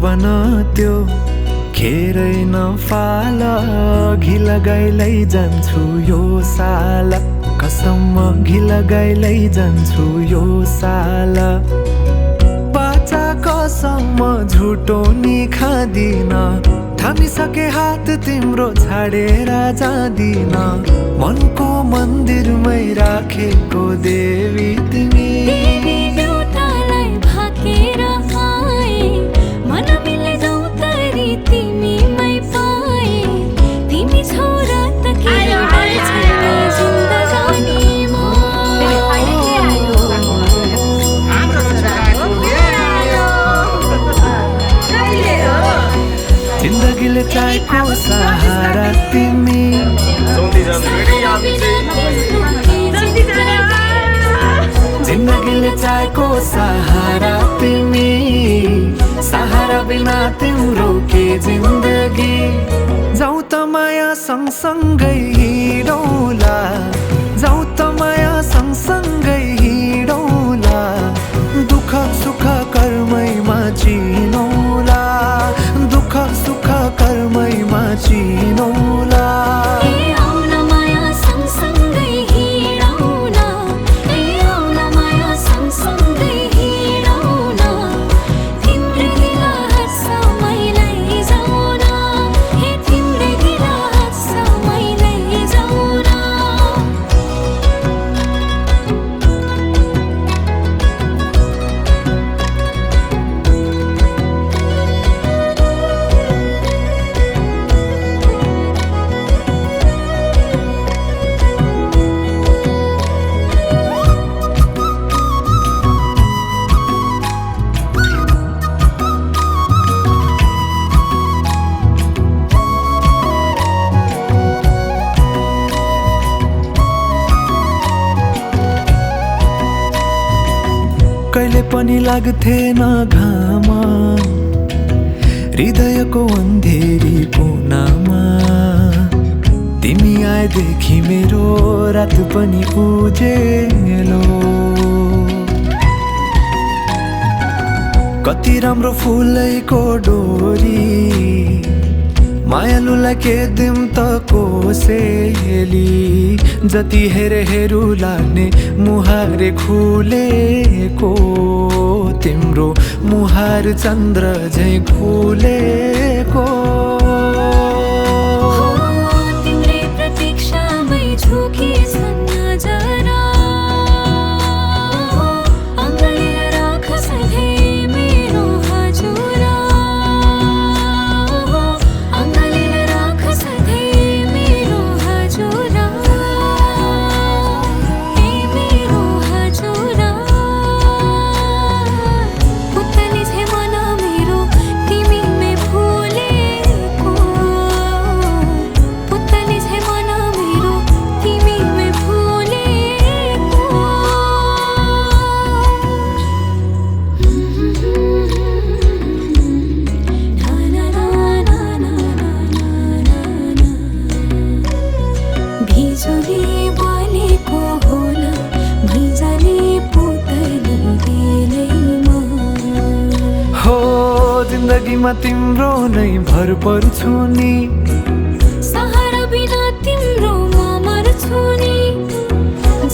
बन त्यो खेरै नफाल घि लगाइलै जान्छु यो साल कसम घि लगाइलै जान्छु यो साल बाचा कसम झुटो नि खादिन थामिसके हात तिम्रो छाडेर जादिन मनको मन्दिरमै राखेको देवी तिमी जिन्दगीले चाहेको सहारा तिमी जिन्दगीले चाहेको सहारा तिमी सहारा बिना तिम्रो के जिन्दगी जाऊ त माया सँगसँगै हिँडौला जाऊ त माया सँगसँगै हिँडौला दुःख सुख कर्मैमा चिनौला दुःख सुख कर्मैमा चिनौला कहिले पनि लाग्थेन घाम हृदयको अन्धेरी कोनामा तिमी आएदेखि मेरो रात पनि उजेलो कति राम्रो फुलैको डोरी मायालुलाई के दिम त कोसेली जति हेरे हेरु लाग्ने मुहारे खुलेको तिम्रो मुहार चन्द्र झै खुलेको तिम्रै प्रतीक्षामै झुकी छन् नजरा अङ्गालेर राख सधैँ मेरो हजुरा जिन्दगीमा तिम्रो नै भर पर्छु नि सहारा बिना तिम्रो म मर्छु नि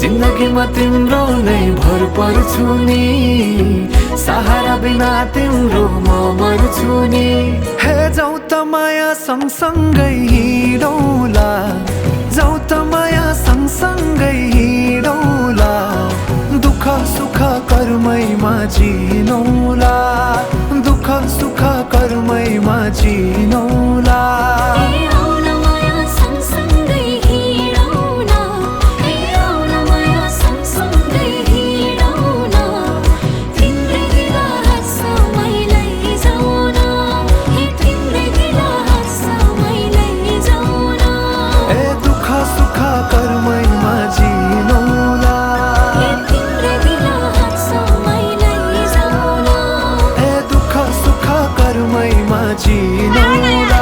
जिन्दगीमा तिम्रो नै भर पर्छु नि सहारा बिना तिम्रो म मर्छु नि हे जाऊ त माया सँगसँगै हिँडौला जाऊ त माया सँगसँगै हिँडौला दुःख सुख कर्मैमा चिनौला दुःख सुख कर्मैमा चिनौला कर्मैमा चिनौला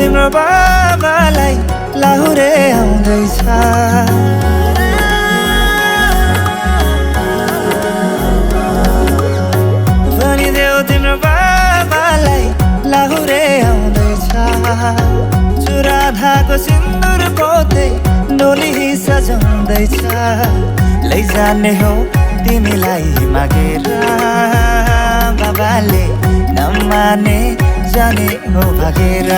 तिम्रो बाबालाई लाहुरे आउँदैछ भनिदेऊ तिम्रो बाबालाई लाहुरे आउँदैछ चुराधाको सिन्दुर पोते डोली सजाउँदैछ लैजाने हो तिमीलाई मागेर बाबाले नमाने जाने हो भागेर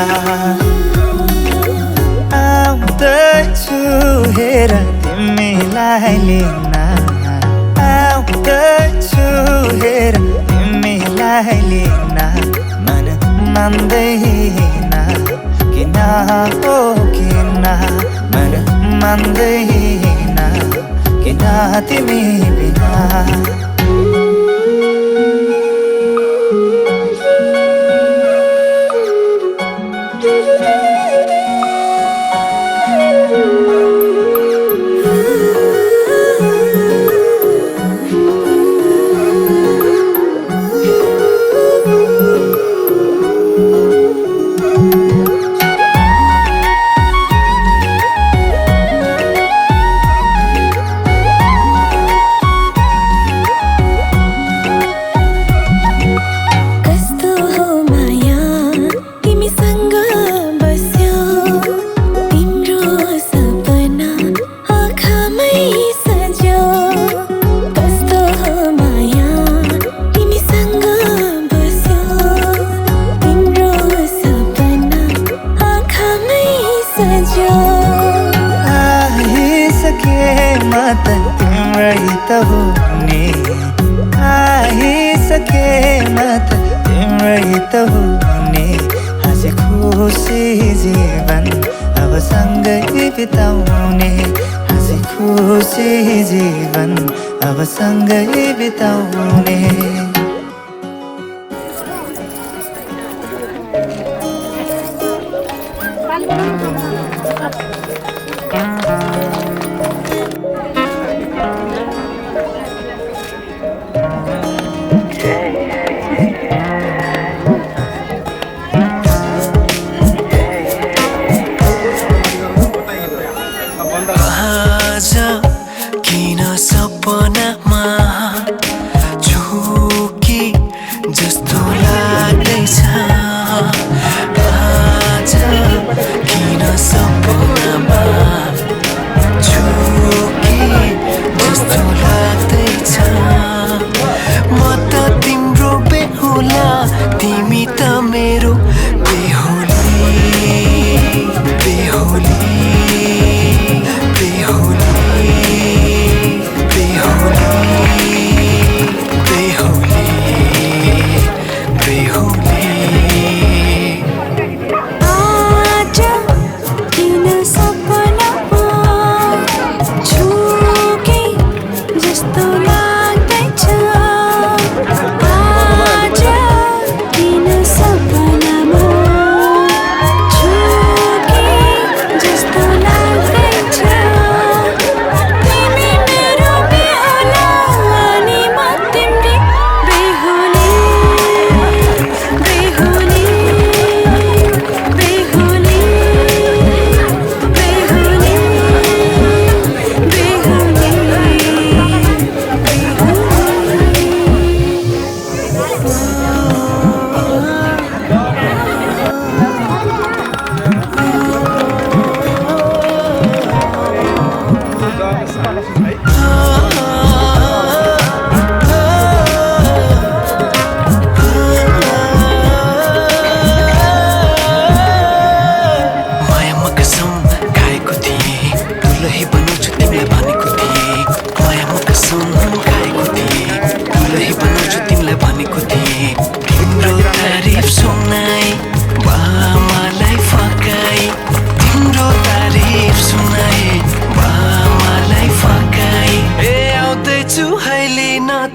आउँदैछु हेर तिमीलाई लिन आउँदैछु हेर तिमीलाई लिन मन मान्दैन किन हो जान्दैन किन तिमी बिना तिम्रै त हुने आइसके म त तिम्रै त हुने हाँसी खुसी जीवन अब सँगै बिताउने हाँसी खुसी जीवन अब सँगै बिताउने किन सपनामा झुकी जस्तो लाग्दैछ आज किन सपनामा झुकी जस्तो लाग्दैछ म त तिम्रो बेहुला तिमी त मेरो बेहुली बेहुली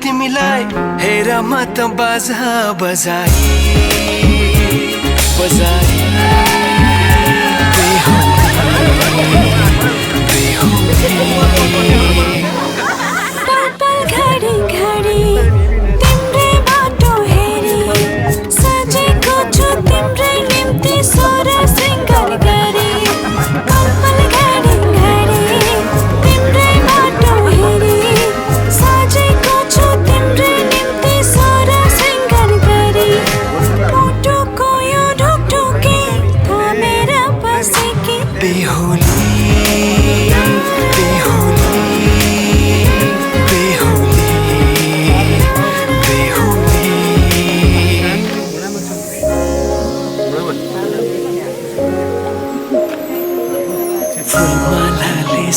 तिमीलाई हेर म त बाजा बजाई बजाई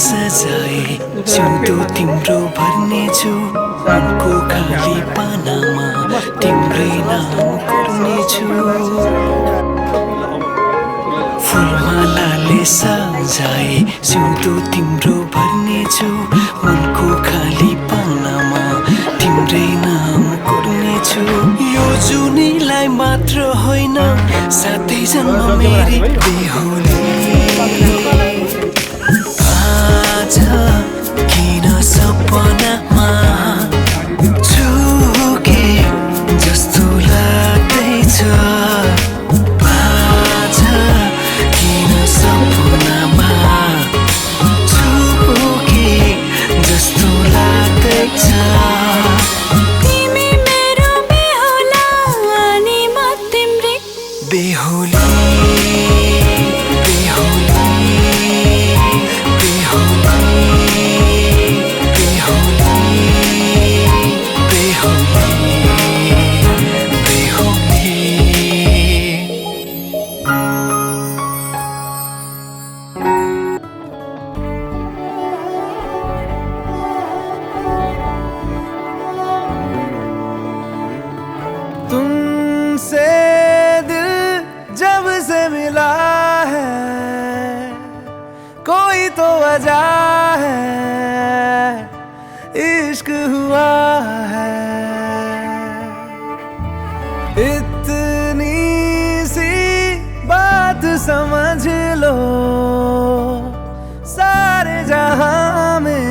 सजाए सिउँदो तिम्रो भर्नेछु उनको खाली पानामा तिम्रै नाम कोर्नेछु फुलमालाले जाए सिउँदो तिम्रो भर्नेछु मनको खाली पानामा तिम्रै नाम कोर्नेछु यो जुनीलाई मात्र होइन साथै जन्म मेरी बेहुली आज किन सपनामा छुके जस्तो लाग्दैछ आज किन सपनामा छुके जस्तो लाग्दैछ तिमी मेरो बेहुला अनि म तिम्रै बेहुली बेहुली तुमसे दिल जब से मिला है कोई तो वजह है इश्क हुआ है इतनी सी बात समझ लो सारे जहां में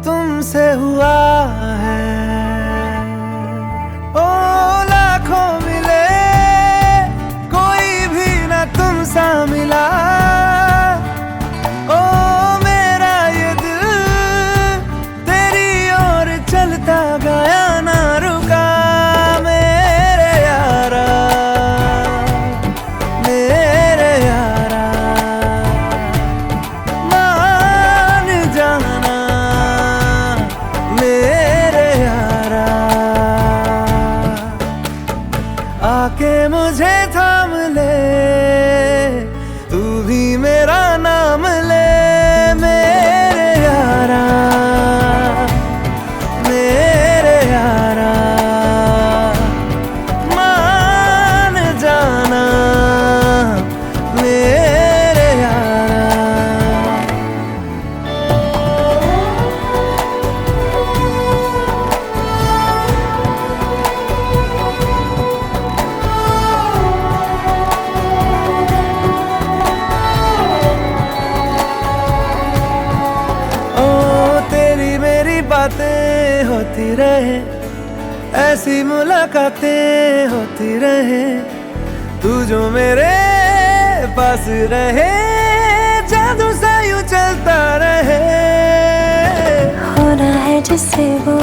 तुमसे हुआ है ओ लाखों मिले कोई भी ना तुम सा मिला ओ मेरा ये दिल तेरी ओर चलता गया ना रुका मेरे यारा मान जाना मेरे यारा आके मुझे थाम ले तू भी मेरा नाम ले मेरे यारा मान जाना मेरे यारा बातें होती रहे ऐसी मुलाकातें होती रहे तू जो मेरे पास रहे जादू सा यूं चलता रहे होना है जिससे वो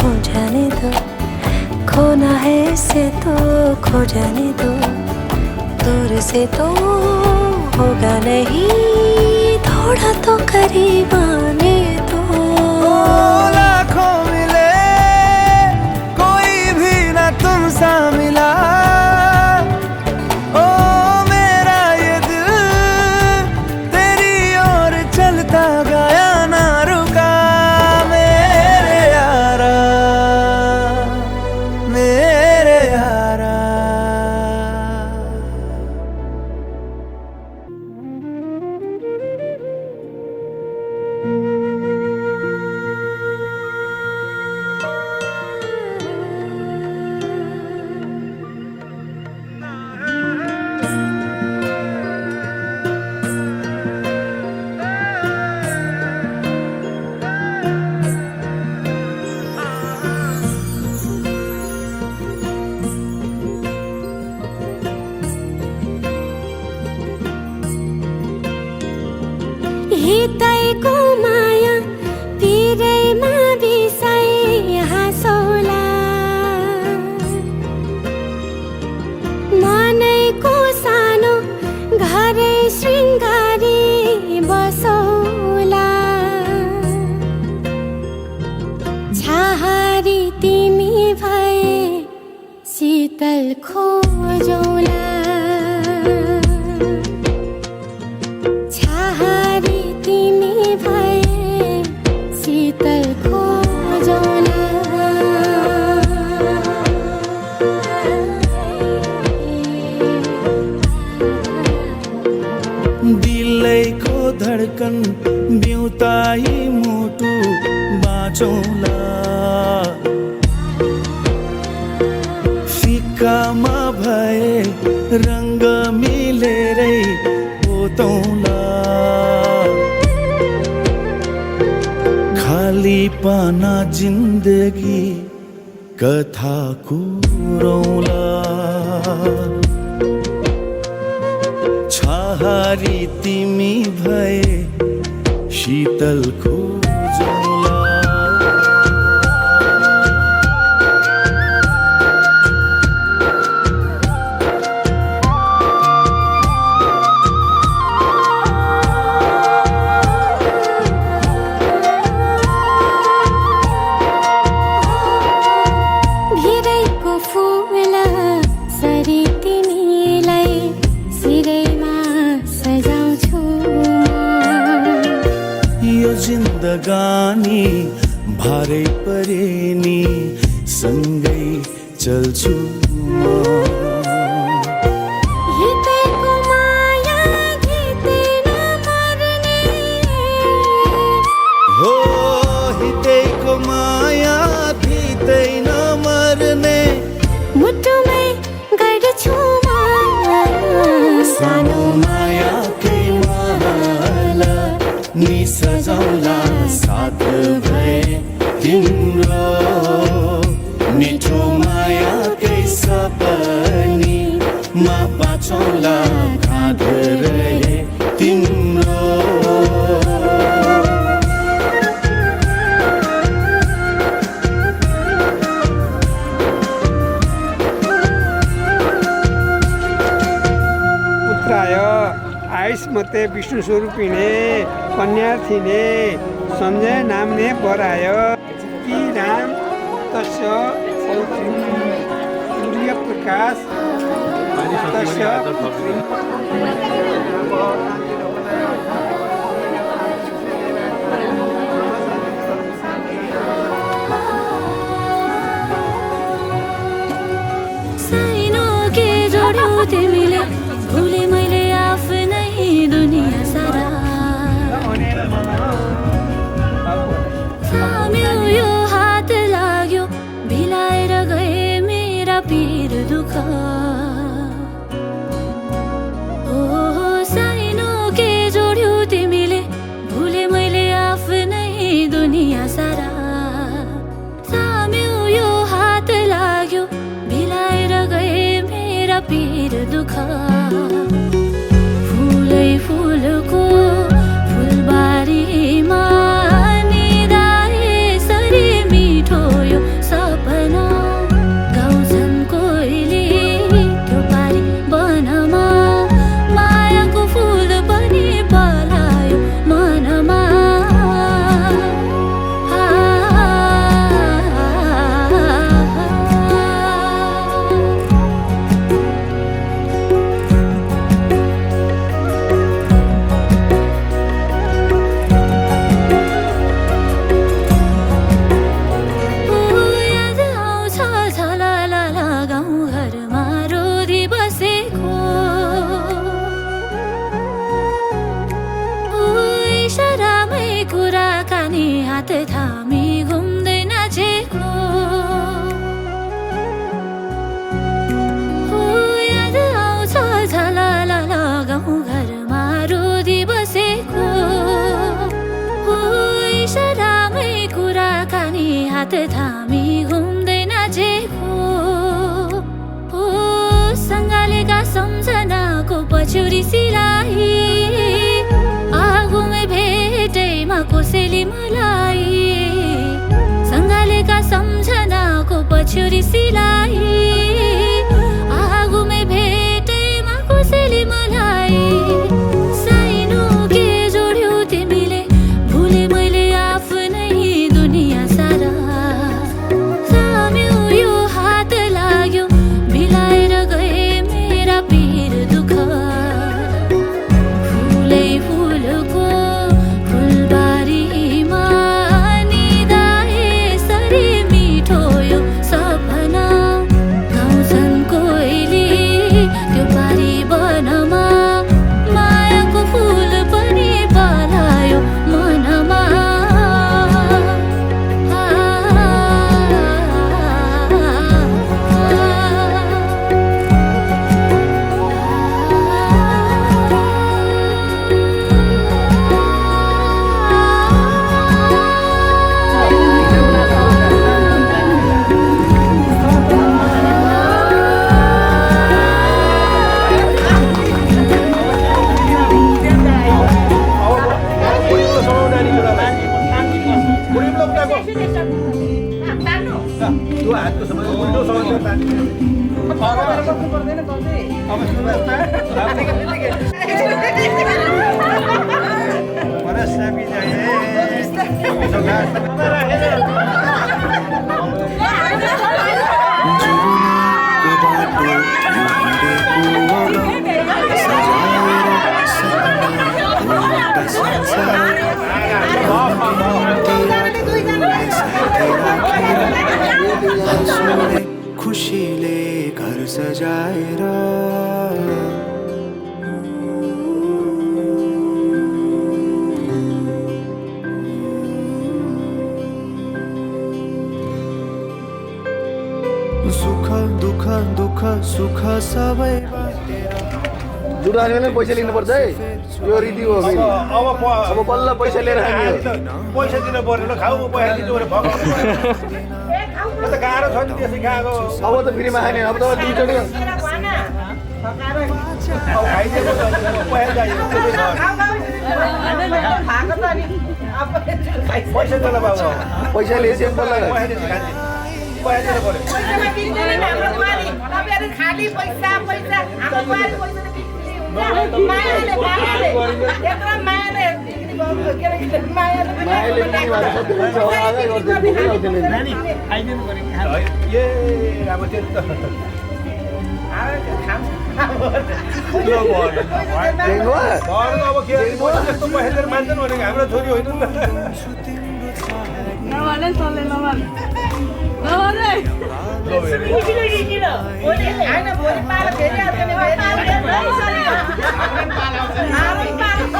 हो जाने दो खोना है इससे तो खो जाने दो दूर से तो होगा नहीं थोड़ा तो करीब आने दो लाखों मिले कोई भी ना तुम सा मिला ओ मेरा ये दिल तेरी ओर चलता गया ना रुका मेरे यारा मेरे यारा हितैको माया पिरैमा बिसाइ हाँसौला मनैको सानो घरै शृङ्गारी बसौला छाहारी तिमी भए शीतल खोजौला छाहारी तिमी भए शीतल खोजौला दिलैको धड्कन बिउताई मुटु बाँचौला फिक्कामा भए रङ्ग मिलेरै पोतौला खाली पाना जिन्दगी कथा कुरौला छहारी तिमी भए शीतल खोजौला जिन्दगानी भारै परे नि सँगै चल्छु हितैको माया घितेन मर्ने हो हितैको माया घितेन मर्ने मुटुमै गर्छु सानो मायाकै माला नि सजाउला साथ भए तिम्रो मिठो मायाकै सपनी मा बाँचौला काँध रहे तिम्रो आइस मते विष्णु स्वरूपिणे कन्या थिने सञ्जय नाम्ने बरायो कि नाम तस्य सूर्य प्रकाश तस्य साइनो के जोड्यो तिमीले भुले मैले आफ्नै दुनिया सारा थाम्यो यो हात लाग्यो भिलाएर गए मेरा पीर दुःख ओ साइनो के जोड्यो तिमीले भुले मैले आफ्नै दुनिया सारा थाम्यो यो हात लाग्यो भिलाएर गए मेरा पीर दुःख फुलै फुलको फुलबारीमा निदाए सरी मिठो यो सपना गाउँछन् कोइली त्यो पारी वनमा मायाको फुल पनि पलायो मनमा हात थामी घुम्दै नाचेको हो याद आउँछ झलल गाउँ घरमा रोदी बसेको हो इसारामै कुराकानी हात थामी घुम्दै नाचेको हो सँगालेका सम्झनाको पछ्यौरी सिलाई आगोमै भेटैमा कोसेली मलाई सँगालेका सम्झनाको पछ्यौरी सिलाई आगोमै भेटैमा कोसेली मलाई साइनो के जोड्यो तिमीले भुले मैले आफ्नै दुनिया सारा थाम्यो यो हात लाग्यो भिलाएर गए मेरा पीर दुःख फुलै फुलको फुलबारीमा निदाए सरी मिठो यो सपना अब सुन्नुहोस् खुशीले घर सजाएर सुख दुःख दुःख सुख सबै जुडा हाल्ने पैसा लिनुपर्छ है यो रीति हो फेरि। अब बल्ल पैसा लिएर खाने पैसा दिन पर्यो खाऊ पैसा दिनु त गाह्रो छ नि त्यसै खाएको अब त फ्रीमा खाने अब त दुईचोटि खाइदिएको पैसा चाहियो पैसा दिनु बाबु पैसा लिएपछि बल्ल पैसा दिनु पर्यो खाली पैसा पैसा हाम्रो बुहारी पैसा मायाले मायाले यत्रो मायाले ए अब त्यो त अब के जस्तो पैसा मान्छन् भनेको हाम्रो छोरी होइन नि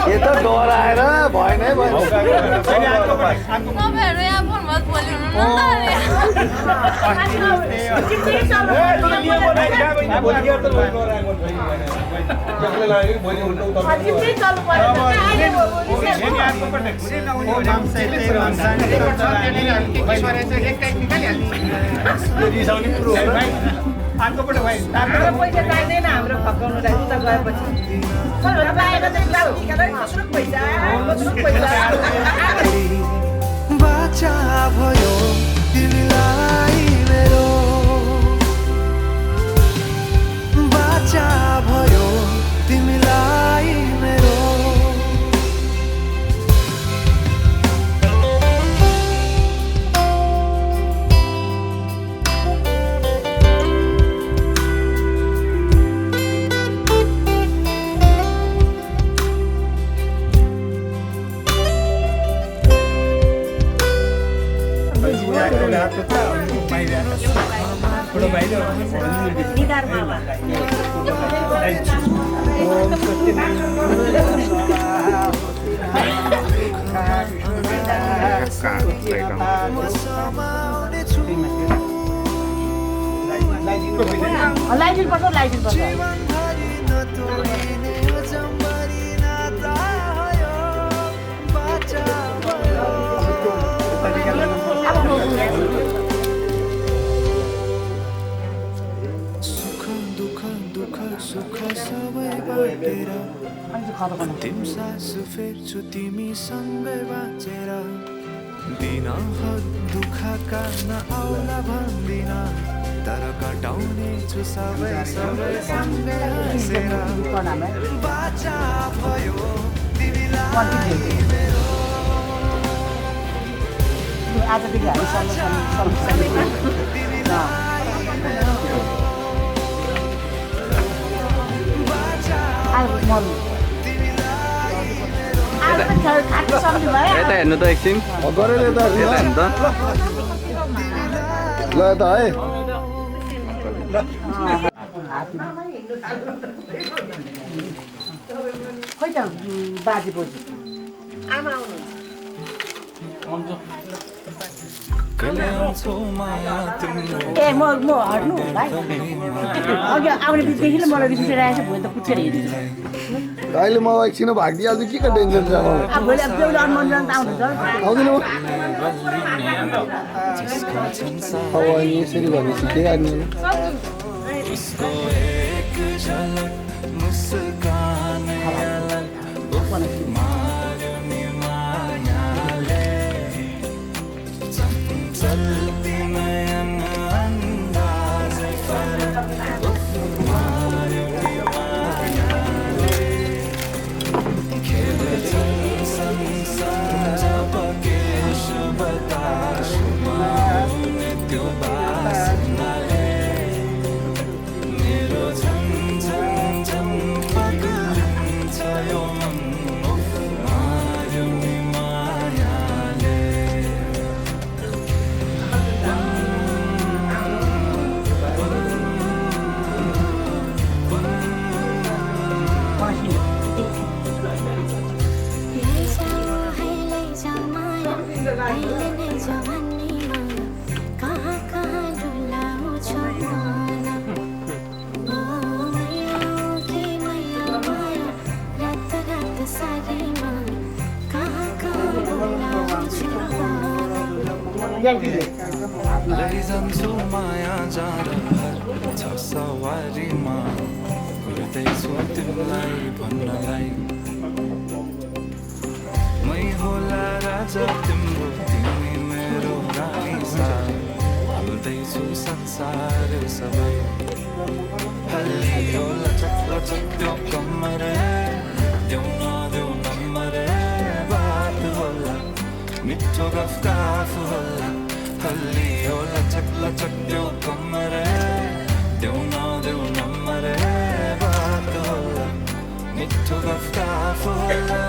यो त डराएर भएन है भयो। तपाईँहरू यहाँ फोनमा बोल्नु पैसा चाहिँदैन हाम्रो फकाउनुलाई उता गएपछि बाचा भयो तिमीलाई मेरो बाचा भयो तिमीलाई मेरो लाइटिङ पर्छ लाइटिङ पर्छ सुख सबै बाटेर अन्तिम सास फेर्छु तिमीसँगै बाँचेर दिनहरू दुःखका नआउला भन्दिन तर कटाउने छु सबै सबै सँगै हाँसेर बाचा भयो तिमीलाई मेरो आजदेखि हामी यता हेर्नु त एकछिन गरेर त हेर्नु त ल त है खोइ त बाजे बोजू आमा आउनुहुन्छ ए म हट्नु भाइ अघि आउने बिचदेखि मलाई रिस उठिरहेको छ भोलि त पुच्छेर हेरिदिनु अहिले म एकछिन भागिदिइहाल्छु के टेन्सन छ मलाई अब भोलि अब बेहुला अनुमन्त्रण त आउनुहुन्छ आउँदैन अब अनि यसरी भन्ने सिकेँ अनि अहिले जवानीमा कहाँ कहाँ डुलाउँछ मन रात रात सारीमा कहाँ कहाँ डुलाउँछ लैजान्छु माया जान छ सवारीमा गर्दैछु तिमीलाई भन्नलाई मै होला राजा तिम्रो तिमी मेरो रानी सा गर्दैछु संसार सबै हल्लियो लचक लचक त्यो कम्मर देऊ नदेऊ नम्बर बात होला मिठो गफ होला हल्लियो लचक लचक त्यो कम्मर देऊ नदेऊ नम्बर बात होला मिठो गफ होला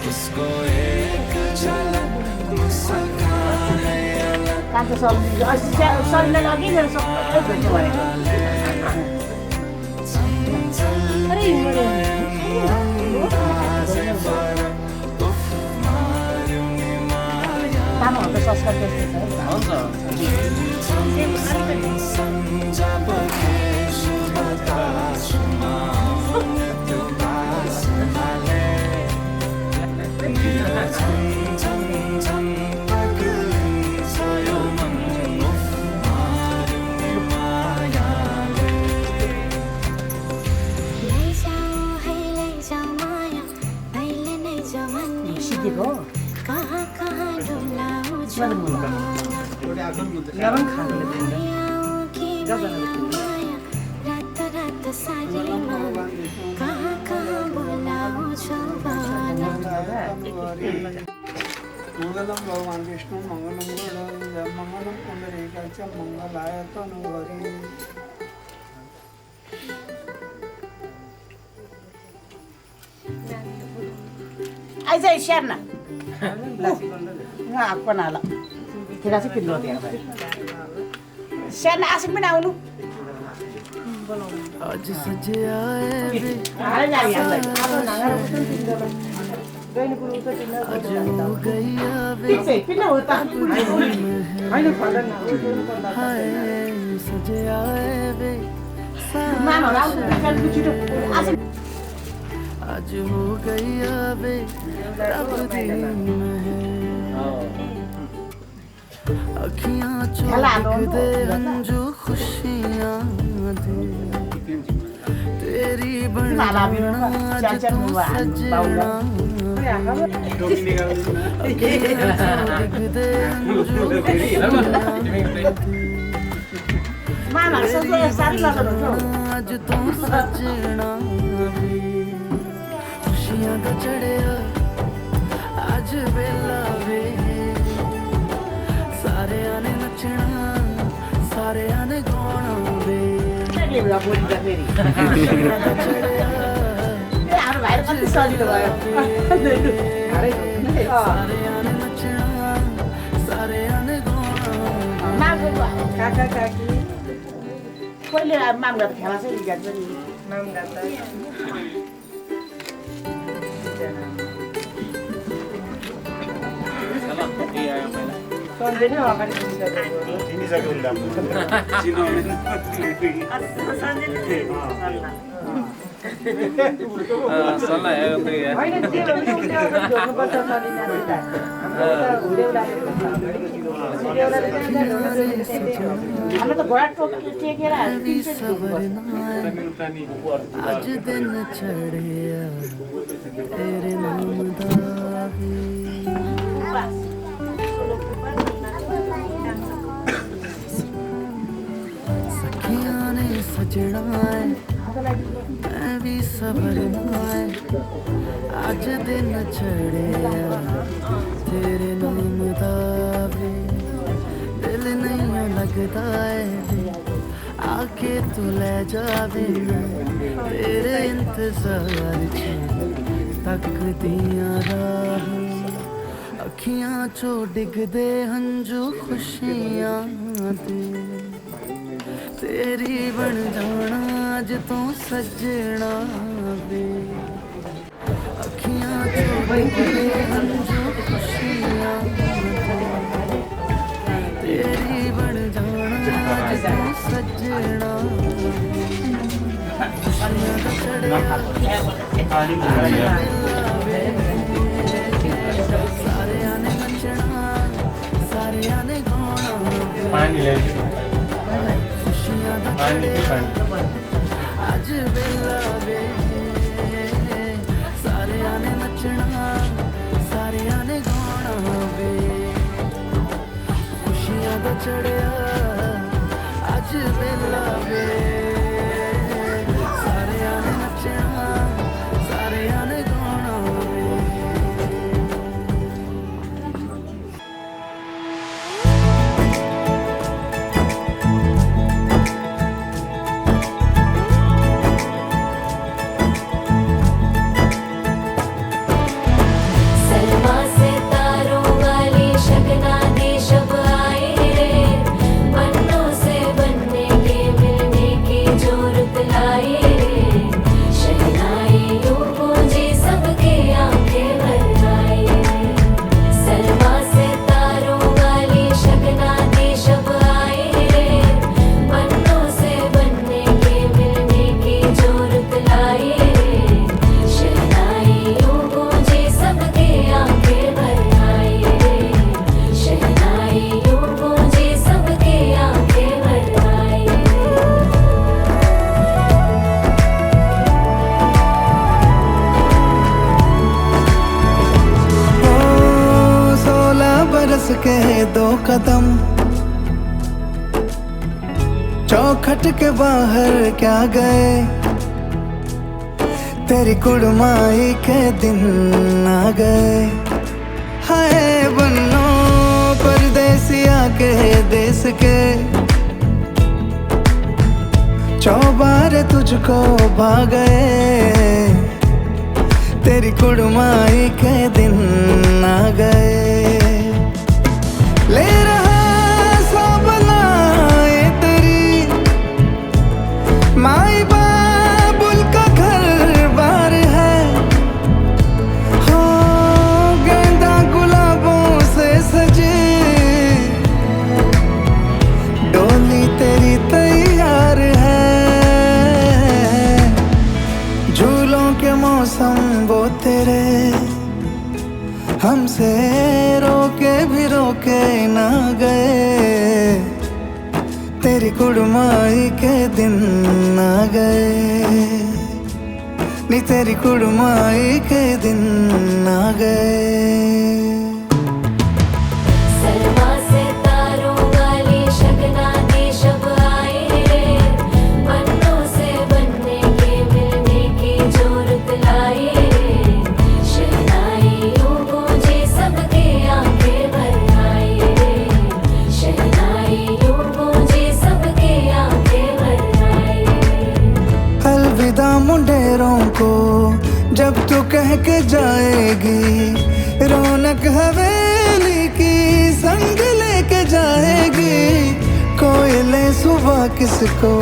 उसको एक झलक मुस्कान है अलग कान्छ सलिँदैन अघि मेरो सबै भेट्नु भयो तामाङहरूको संस्कार त्यस्तै सिकेको कहाँ कहाँ डुलाउँछ रात रात सारीमा कहाँ कहाँ बोलाउँछ मङ्गलम भगवान् विष्णु मङ्गलम गरुडध्वज मङ्गलम पुण्डरीकाक्ष मङ्गलाय तनूहरि आइज स्याहार्न कोनाला ठिका चाहिँ किन्नु स्याहार्न आसिक पनि आउनु आज सजे आए वे आज हो गई आवे हाय सजे आए वे आज हो गई आवे रब दिन है अखियां चौक दे हंजू खुशियां दे तेरी बना आज तू सजना दे हंजू आज तू सजना खुशियां दा चढ़िया आज वेला वे सारे आने नचना सारे आने गाना वे सारे आने नचना सारे आने गाना काका काकी कहिले मामला खेला चाहिँ जान्छ नि सम्झिनु अगाडि हाम्रो त घोडा टेकेर आज दिन चढ़िया तेरे नाम दा सखियां ने सजना है मैं भी सवरना है आज दिन चढ़िया तेरे नाम दा वे दिल नहीं लगता है आके तू ले जावे तेरे इंतजार तक दिया राह अखियां चो डिगदे हंजू खुशियां दे तेरी बन जाना अज तो सजना वे अखियां चो डिगदे हंजू खुशियां पानी ले पानी अज वेला वे सारे आने नचना सारे आने गाना वे खुशियां दा चढ़िया अज वेला वे सारे आने नचना सारे आने गाना वे सलमा से तारों वाली शगना दे शब आए रे बनों से बनने के मिलने की जोरत लाए रे शहनाई यूं गूंजी सबके आंखें भर आए सलमा से तारों वाली शगना दे शब आए रे बनों से बनने के मिलने की जोरत लाए रे शहनाई यूं गूंजी सबके आंखें भर आए शहनाई यूं गूंजी सबके आंखें भर आए ओ 16 बरस के 2 कदम चौखट के बाहर क्या गए तेरी कुड़माई के दिन आ गए हाय बन्नो परदेसिया के देश के चौबारे तुझको भा गए तेरी कुड़माई के दिन आ गए ले रहा सब लाए तेरी माई बाबुल का घर बार है हो गेंदा गुलाबों से सजे डोली तेरी तैयार है झूलों के मौसम वो तेरे हमसे रोके भी रोके ना गए तेरी कुड़माई के दिन आ गए नी तेरी कुड़माई के दिन आ गए सलमा से तारों वाली शगना दे शब आए रे बनों से बनने के मिलने की जोरत लाए रे शहनाई यूं गूंजी सबके आंखें भर आए शहनाई यूं गूंजी सबके आंखें भर आए अलविदा मुंडेरों को जब तू कह के जाएगी रौनक हवेली की संग लेके जाएगी कोयले सुबह किसको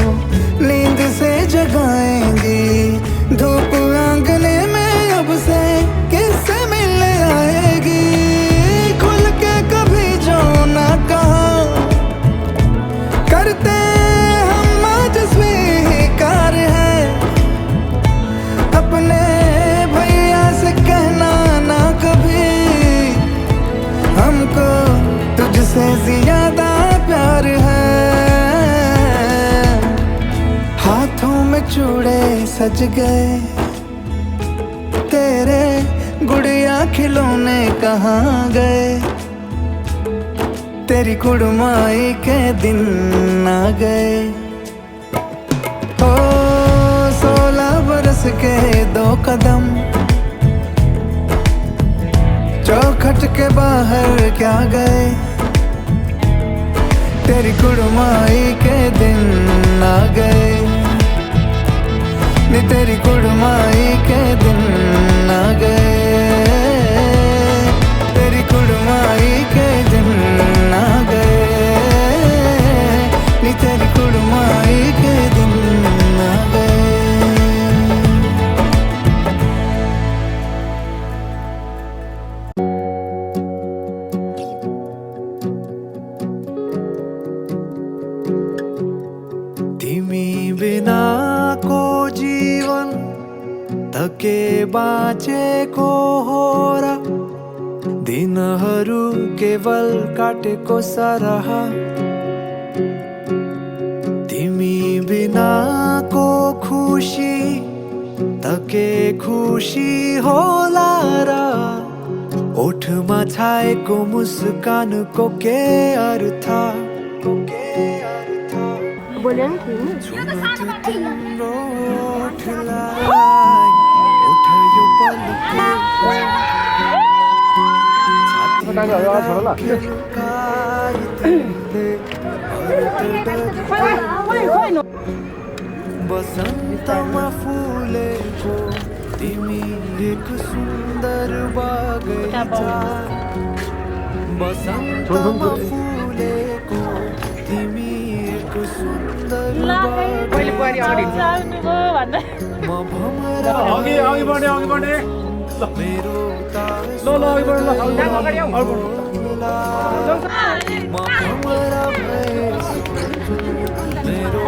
नींद से जगाएंगी धूप आंगने में अब से किससे मिलने आएगी खुल के कभी जो ना कहा करते हम आज स्वीकार है अपने भैया से कहना ना कभी हमको तुझसे ज्यादा प्यार है हाथों में चूड़े सज गए तेरे गुड़िया खिलौने कहाँ गए तेरी कुड़माई के दिन आ गए ओ 16 बरस के 2 कदम चौखट के बाहर क्या गए तेरी कुड़माई के दिन आ गए नी तेरी कुड़माई के दिन आ गए तेरी कुड़माई के दिन आ गए नी तेरी कुड़माई के दिन आ गए तिमी बिना को जीवन तके बाँचेको हो र दिनहरू केवल काटेको सरह तिमी बिनाको खुसी तके खुसी होला र ओठमा छाएको मुस्कानको के अर्थ बोल्यो नि तिम्रो ओठलाई ओठ यो बसन्तमा फुलेको तिमी एक सुन्दर बगैँचा बसन्तमा फुलेको तिमी एक सुन्दर बगैँचा म भमरा मेरो म भमरा मेरो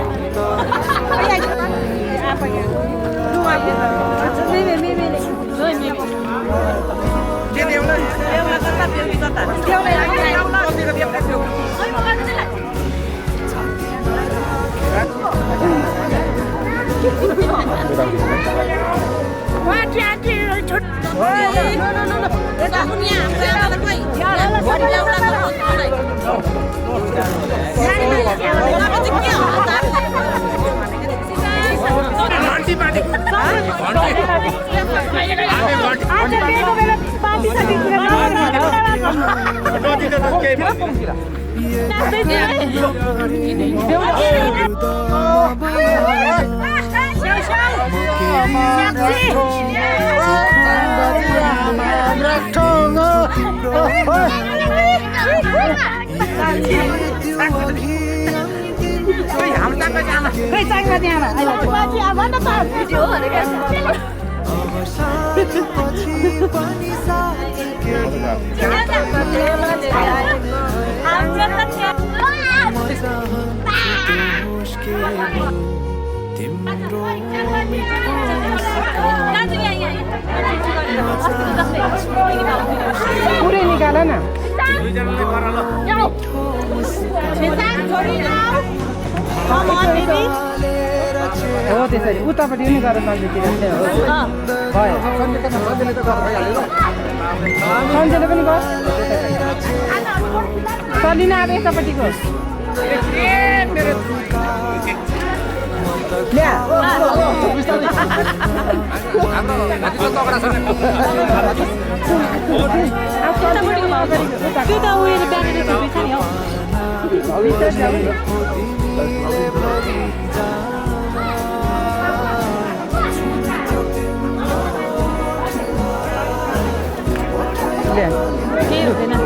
पुरै निकाल न हो त्यसरी उतापट्टि पनि गरेर नजिकतिर भयो सन्जेले पनि गर चलिन अब यतापट्टिको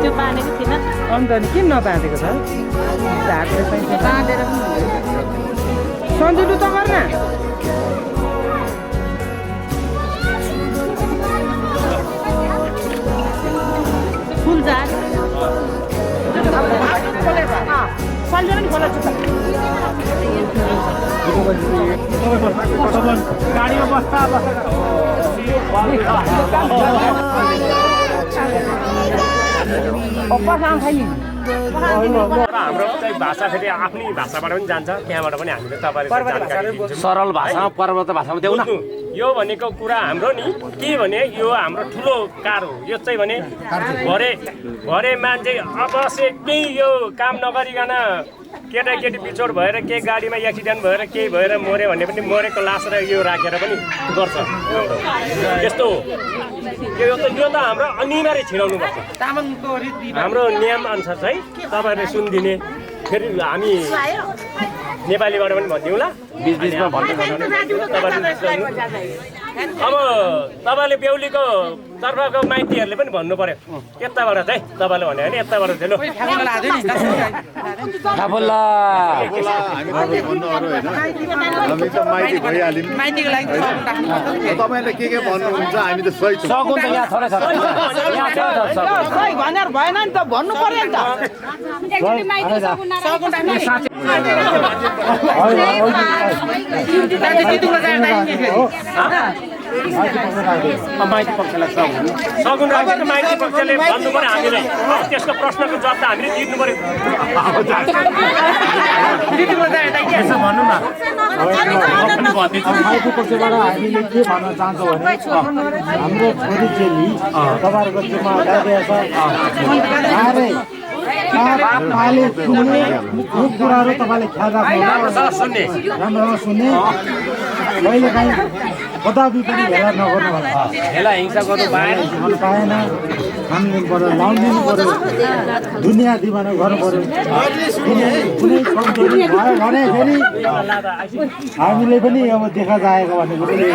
त्यो बाँधेको थिएन अन्त नि किन नबाँधेको छ सन्जुलु त गर्न फुल झार सन्जु पनि खोला छु गाडीमा बस्दा हाम्रो चाहिँ भाषा फेरि आफ्नै भाषाबाट पनि जान्छ त्यहाँबाट पनि हामीले तपाईँले जानकारी दिन्छौँ सरल भाषामा पर्वत भाषामा देऊ न यो भनेको कुरा हाम्रो नि के भने यो हाम्रो ठुलो कार हो यो चाहिँ भने भरे मान्छे अवश्य केही यो काम नगरिकन केटाकेटी बिछोड भएर केही गाडीमा एक्सिडेन्ट भएर केही भएर मऱ्यो भने पनि मरेको लास र यो राखेर पनि गर्छ यस्तो हो यो त हाम्रो अनिवार्य छिराउनु पर्छ हाम्रो नियम अनुसार चाहिँ तपाईँहरूले सुनिदिने फेरि हामी नेपालीबाट पनि भनिदिउँ ल बिचबिचमा अब तपाईँले बेहुलीको तर्फको माइतीहरूले पनि भन्नु पर्यो यताबाट चाहिँ तपाईँले भन्यो भने यताबाट चाहिँ तपाईँले के भन्नुहुन्छ हामी त सही भएन नि त भन्नु पर्यो नि त माइती पक्षलाई सगुन राखेर माइती पक्षले भन्नु पर्यो हामीलाई त्यसको प्रश्नको जवाब त हामीले दिनु पर्यो यसो भन्नु न माइती पक्षबाट हामीले के भन्न चाहन्छौँ भने हाम्रो छोरी चेली तपाईँहरूको जिम्मा लगाइरहेको कुराहरू तपाईँले ख्याल राख्नु राम्रो सुन्ने कहिलेकाहीँ कदापि पनि भेला नगर्नु होला हेला हिंसा गर्नु पाएन खानु पऱ्यो लाउनु दिनु पऱ्यो दुनियाँ दिवाना गर्नु पऱ्यो कुनै कमजोरी भयो भने फेरि हामीले पनि अब देखा जाएको भनेको पनि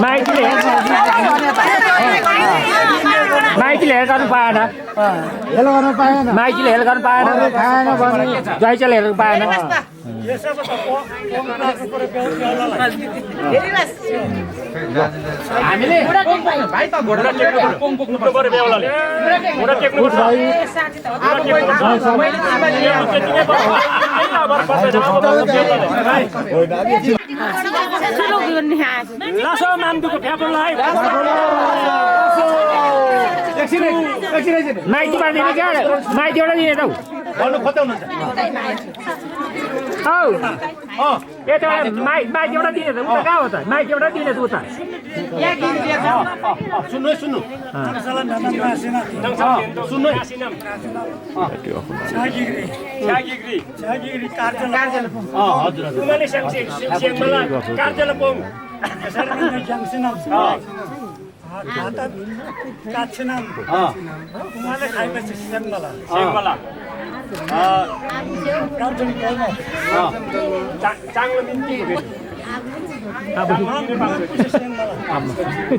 माइतीले हेर गर्नु पाएन हेल गर्नु पाएन माइतीले हेर गर्नु पाएन खाएन भने ज्वाइँचाले हेर्नु पाएन हामीले भाइ त घोडा टेक्नु पर्यो बेहुलाले घोडा टेक्नु पर्छ लासो मामदुको फ्यापुलाई माइतीबाट दिने क्या माइतीबाट दिने त भन्नु खोज्नुहुन्छ हौ यता माइती एउटा दिने त उता कहाँ हो त माइती एउटा दिने त उता सुन्नु सुन्नु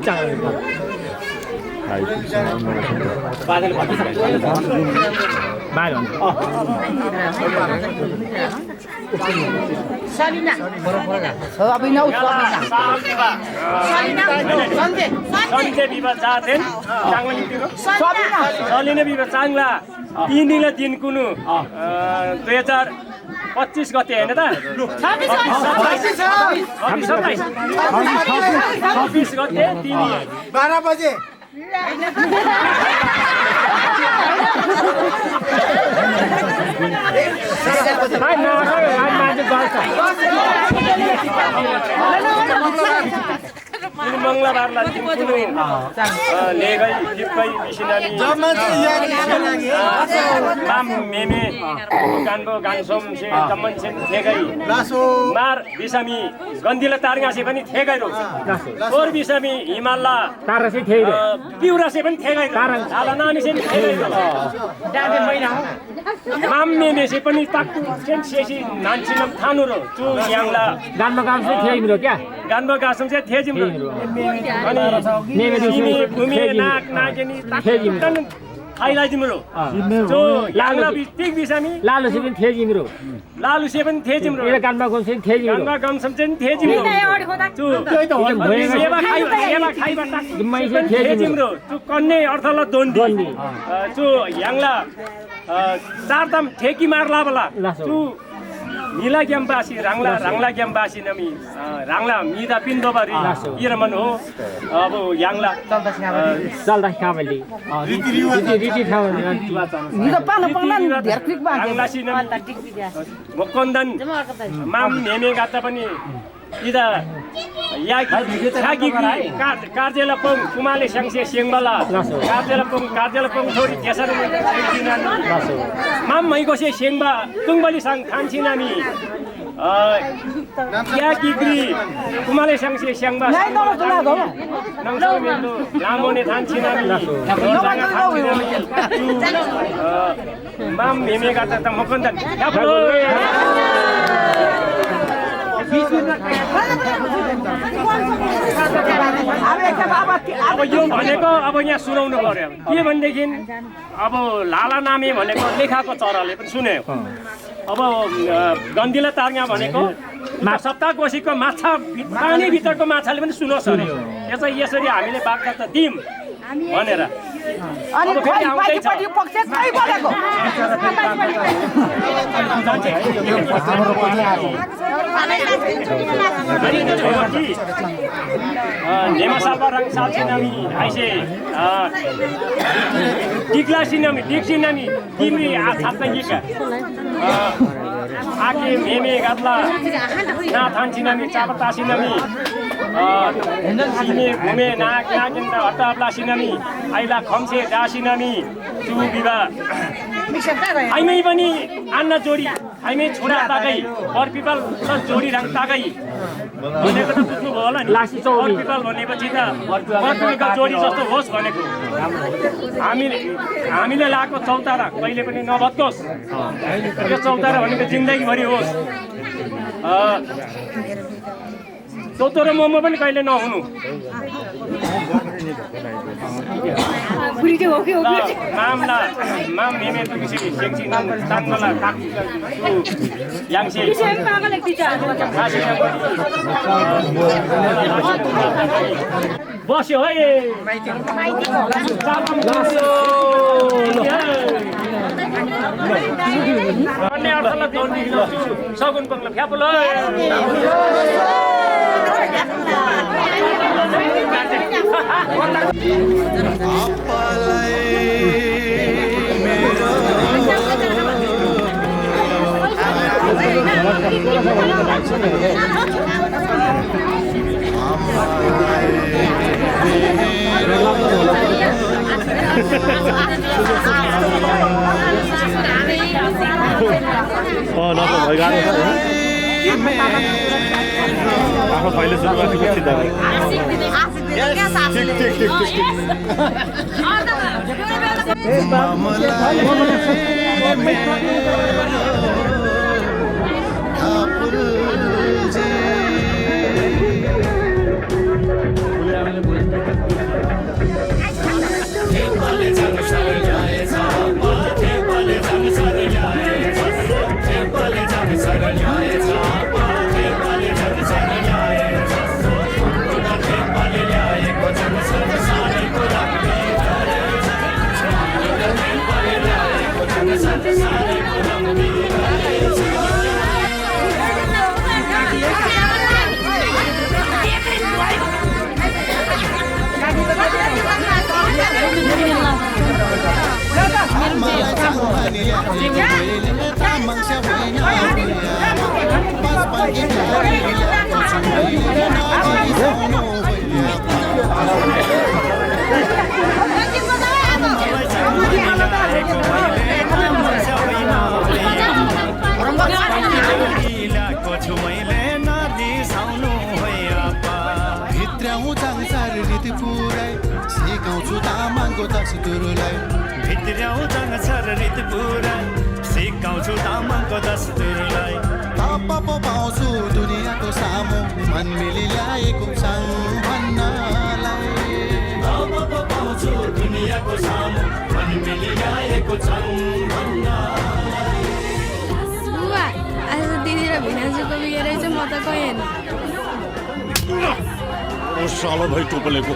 चांगलं मिळते Salina. Sabina Sabina. Sunday. Sunday बिवा जाते चांगलं मिळते Sabina. Salina बिवा चांगला 3 दिन कुनु 2025 गते हैन त 26 गते 12 बजे मंगलबारला लेगै लिपकै बिसिनानी माम मेमे गानको गानसोम से तमन से थेगै मार बिसामी गन्दिला तारगासे पनि थेगै रो और बिसामी हिमालला तारसे थेगै पिउरासे पनि थेगै आला नानी से थेगै डाबे महिना माम मेमे से पनि ताकु सेन सेसी नानसिनम थानु रो चु याङला गानमा गामसे थेगै मिलो क्या गानमा गासम से थेजिम रो अनि नेमे भूमि नाक नागेनी ताकन खाइला जिम्रो जो याङला बितिक बिसामी लालु से पनि थेजिम्रो लालु से पनि थेजिम्रो ए गानमा गमसे थेजिम्रो गानमा गमसम चाहिँ थेजिम्रो चु त्यही त हो सेवा खाइबा ताक जिम्मै से थेजिम्रो चु कन्ने अर्थला दोन्दी चु याङला चारदम ठेकी मारला बला चु नीला ग्यामबासी रांगला ग्यामबासी नमी रांगला मिदा पिन्दोबारी इरमन हो अब याङला चल्दा खाबली रीति खाबली निदा पाना धेरक्लिक बा रांगलासी नमी मकन्दन माम नेमे गाता पनि इदा यागी कार्जेलपङ कुमाले स्याङसे स्याङबला कार्जेलपङ छोरी त्यसरी माम मैकोसे स्याङबा तुङबली साङ थान्छि नामी यागिग्री कुमाले स्याङसे स्याङबा नङसो लामोने थान्छि नामी माम मेमे गाता त मकन्दन अब यो भनेको अब यहाँ सुनाउनु पर्यो के भनेदेखि अब लाला नामे भनेको लेखाको चराले पनि सुन्यो अब गन्दिला तारगा भनेको सप्ताकोशीको माछा पानीभित्रको माछाले पनि सुनोस् अरे यो चाहिँ यसरी हामीले बाख्रा त दियौँ भनेर अनि पार्टी पक्ष कहीँ बोलेको नेमा सालबा रङ साल सिनामी आइसे टिक्ला सिनामी टिक सिनामी तिमी थाप्ता गिका आके मेमे गात्ला ना थान सिनामी चापता सिनामी सिमे घुमे नाक नागिन्द हट्टाप्ला सिनामी आइला खम्से डा सिनामी चु बिबा आइमै पनि आन्न जोडी आइमै छोरा ताकै पर पिपल प्लस जोडी रङ ताकै भनेको त बुझ्नु भयो होला नि पर पिपल भनेपछि त पर पिपल जोडी जस्तो होस् भनेको हामीले लाएको चौतारा कहिले पनि नभत्कोस् यो चौतारा भनेको जिन्दगीभरि होस् तोतो र मोमो पनि कहिले नहुनु माम नेमे तुसी सेक्सी नाम तान्मला काकु याङसे बस्यो है अन्य अर्थलाई दौडी सगुन पङ्गला फ्यापुल आफ्नो पहिले सुरुवात गर्छ दाइ भित्र्याउ जङ्गसर रित पुरा सिकाउँछु तामाङको दस्तुरलाई थाहा पाउँछु दुनियाँको सामु मन मिली ल्याएको भन्नलाई पाउँछु दुनियाँको सामु मन मिली ल्याएको आज दिदी र भिनाजुको बिहे रहेछ म त गएन सालो भाइ टोपलेको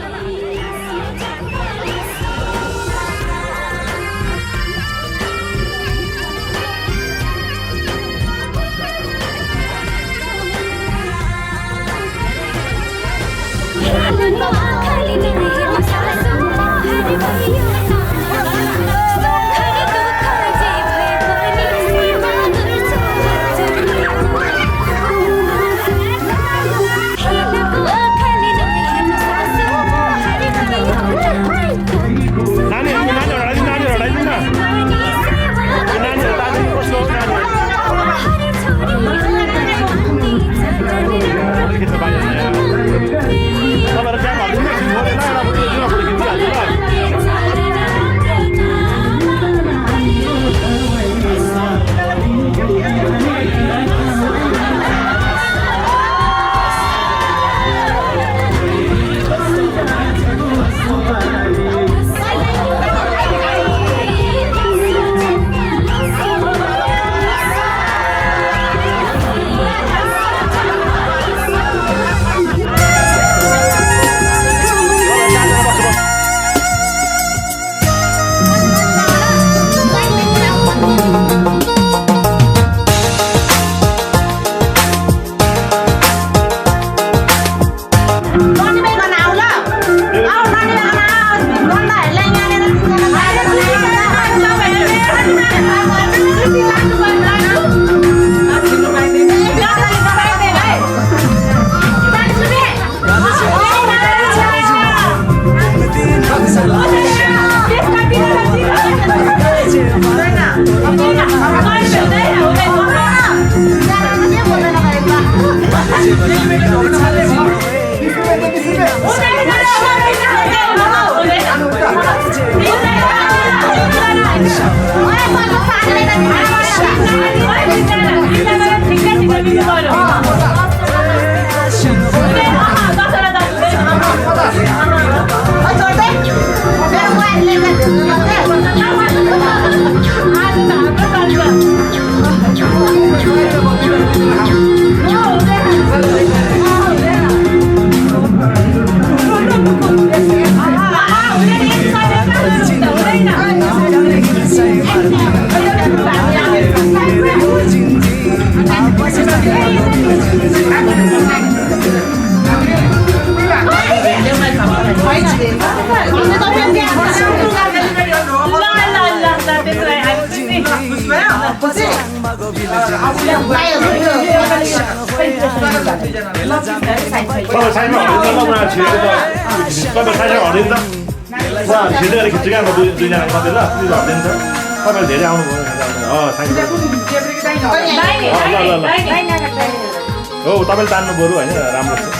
तपाईँले तान्नु बरु होइन राम्रो छ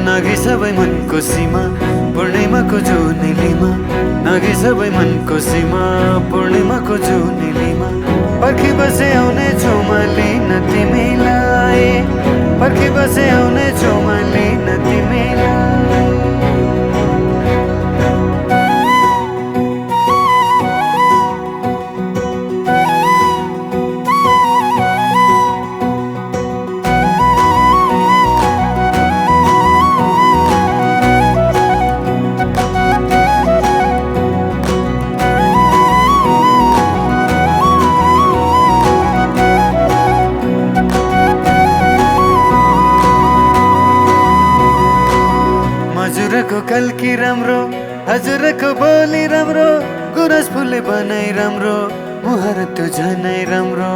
नागी सबै मनको सीमा पूर्णिमाको जुनेलीमा नागी सबै मनको सीमा पूर्णिमाको जुनेलीमा पर्खी बसे आउने छौमाली न तिमीलाई पर्खी बसे आउने छौमाली न तिमीलाई हजुरको कल्की राम्रो हजुरको बोली राम्रो गुरस फुले बनाइ राम्रो मुहार त्यो झनै राम्रो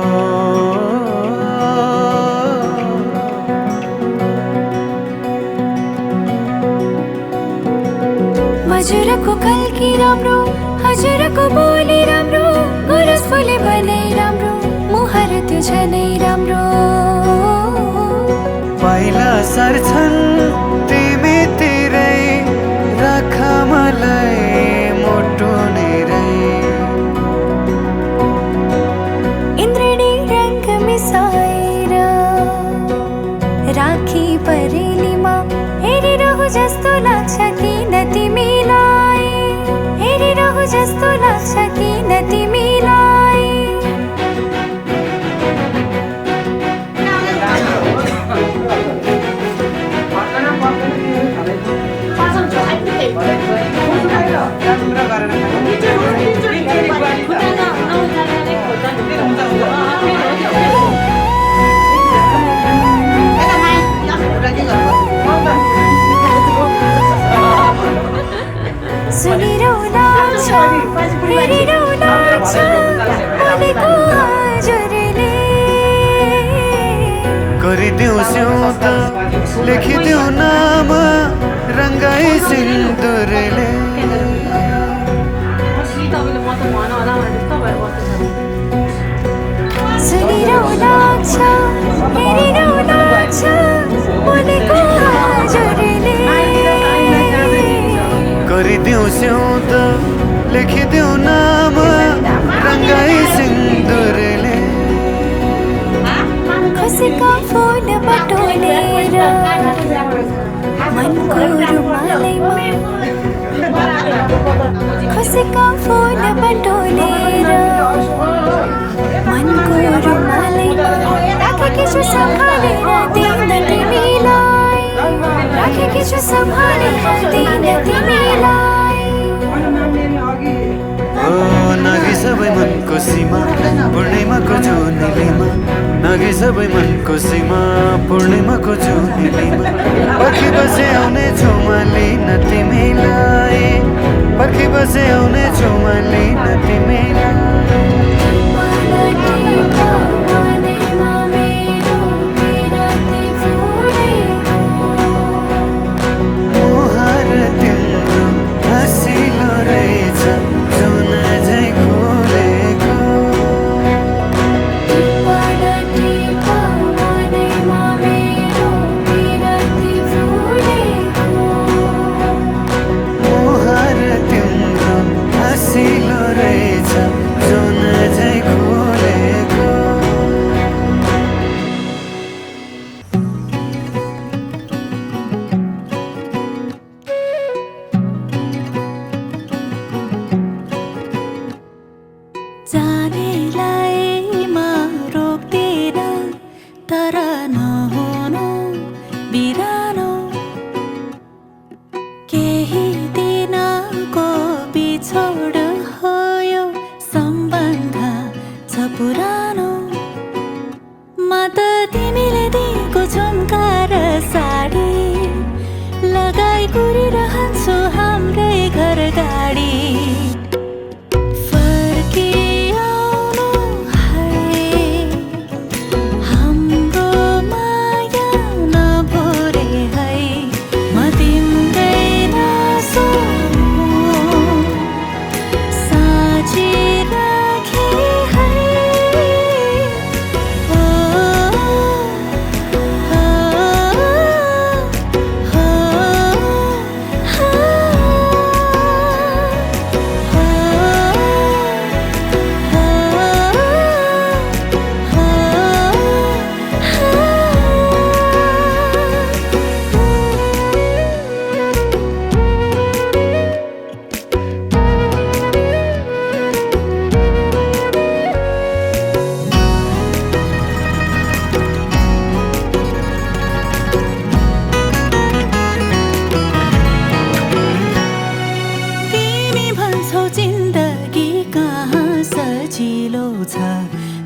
हजुरको कल्की राम्रो हजुरको बोली राम्रो गुरस फुले बनाइ राम्रो मुहार त्यो झनै राम्रो पहिला सर्छन् तिमी तिरै राख मलाई मोटो नेरै इन्द्रणी रंग मिसाएर राखी परेलीमा हेरिरहु जस्तो लाग्छ किन तिमीलाई हेरिरहु जस्तो लाग्छ किन तिमीलाई त लेखिदेऊ नाम रङ्गाई सिन्दुरले सुनिरहनु छ हेरिरहनु छ मनको हजुरले गरिदेऊ त लेखिदेऊ नाम रङ्गाई सिन्दुरले खुसीको फुल बटोलेर मनको रुमालैमा खुसीको फुल बटोलेर मनको रुमालैमा राखेकी छु सम्हालेर दिन तिमीलाई राखेकी छु सम्हालेर दिन तिमीलाई नागी सबै मनको सीमा पूर्णिमाको जुनेलीमा नागी सबै मनको सीमा पूर्णिमाको जुनेलीमा पर्खी बसे आउने छु मैले न तिमीलाई पर्खी बसे आउने छु मैले न तिमीलाई मुहार तिम्रो हँसिलो रहेछ जुन झै खोलेको मुहार तिम्रो हँसिलो रहेछ जुन झै खोलेको जानेलाई म रोक्दिन तर नहुनु बिरानो केही दिनको बिछोड हो यो सम्बन्ध छ पुरानो म त तिमीले दिएको झुम्का र साडी लगाई कुरिरहन्छु हाम्रै घर गाडी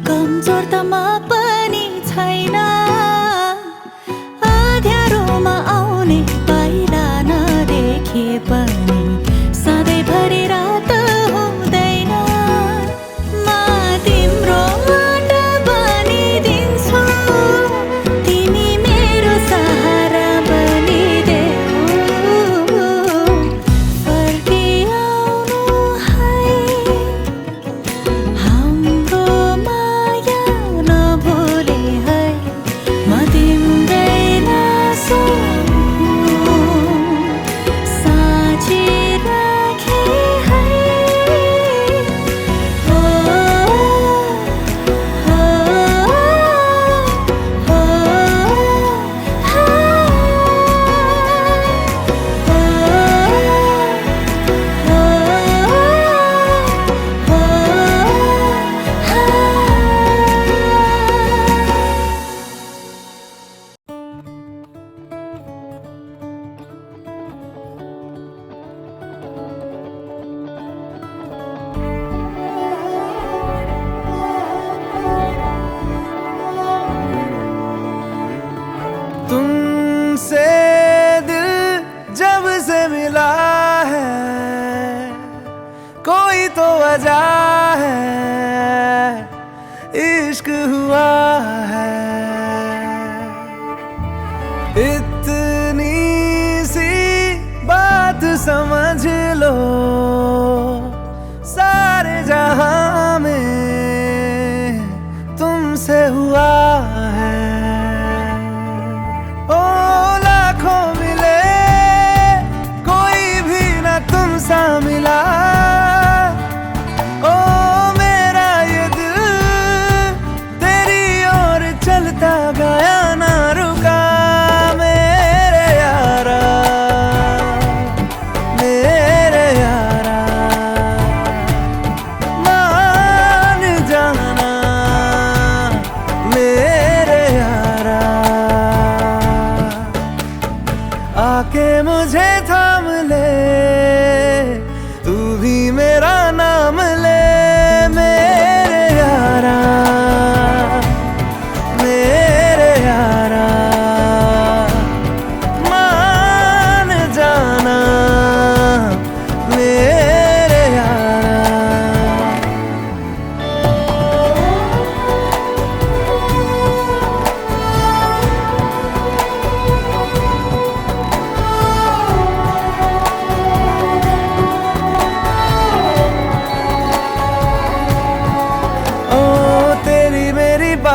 कमजोर त म पनि छैन अँध्यारोमा आउने पाइला नदेखे पनि सधैँभरि रात हुँदैन म तिम्रो माट बनिदिन्छु तिमी मेरो सहारा बनिदेऊ फर्किआउनु है हाम्रो माया नभुले है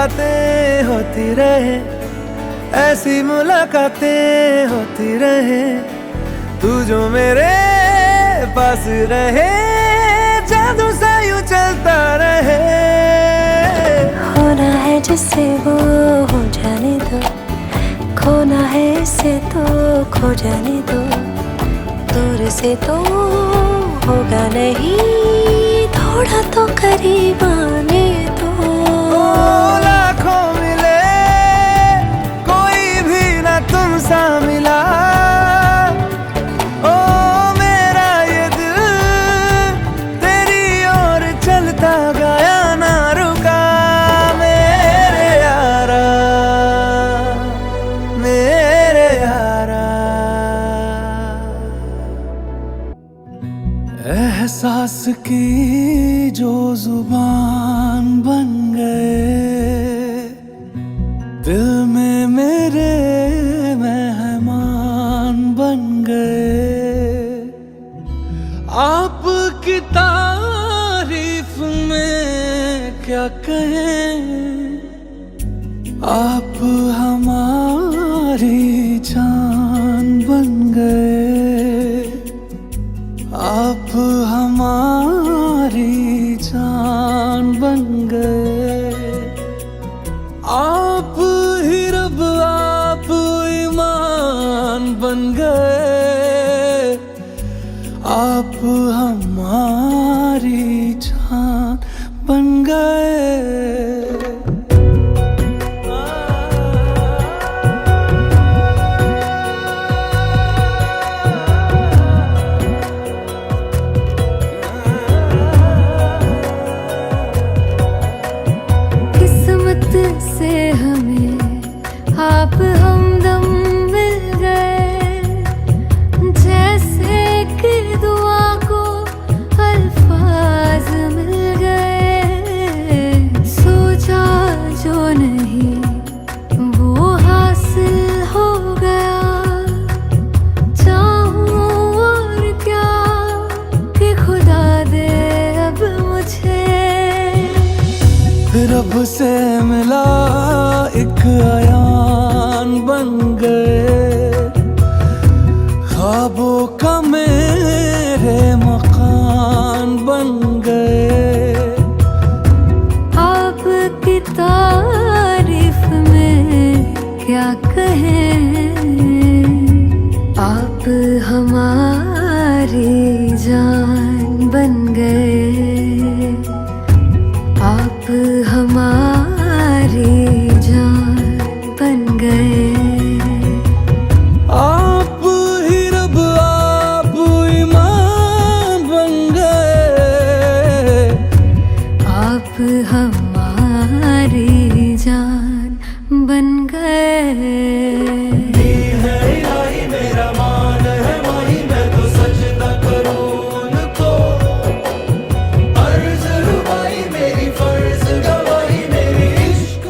मुलाकातें होती रहे, ऐसी मुलाकातें होती रहे, तू जो मेरे पास रहे, जादू सा यूं चलता रहे। होना है जिससे वो हो जाने दो, खोना है इसे तो खो जाने दो, दूर से तो होगा नहीं, थोड़ा तो करीब आने दो। लाखों मिले कोई भी ना तुम सा मिला, ओ मेरा ये दिल तेरी ओर चलता गया ना रुका। मेरे यारा मेरे यारा, एहसास की जो जुबान बन गए, दिल में मेरे मेहमान बन गए। आपकी तारीफ में क्या कहें, आप हमारी जान बन गए, आप हमारी जान बन गए। आप ही रब आप ईमान बन गए, आप हमारी जान बन गए। से हमें आप हमदम मिल गए, जैसे कि दुआ को अल्फाज मिल गए। सोचा जो नहीं वो हासिल हो गया, चाहूं और क्या कि खुदा दे अब मुझे। रब से मिला एक अयान बन गए, ख्वाबों का मेरे मकान बन गए। आपकी तारीफ में क्या कहें, आप हमारी जान बन गए, आप हमारी जान बन गए। आप ही रब आप ईमान बन गए, आप हमारी जान बन गए। मेरा मान है वही, मैं तो सजदा करूं उनको, अर्ज़ रुबाई मेरी फर्ज गवाही मेरी इश्क।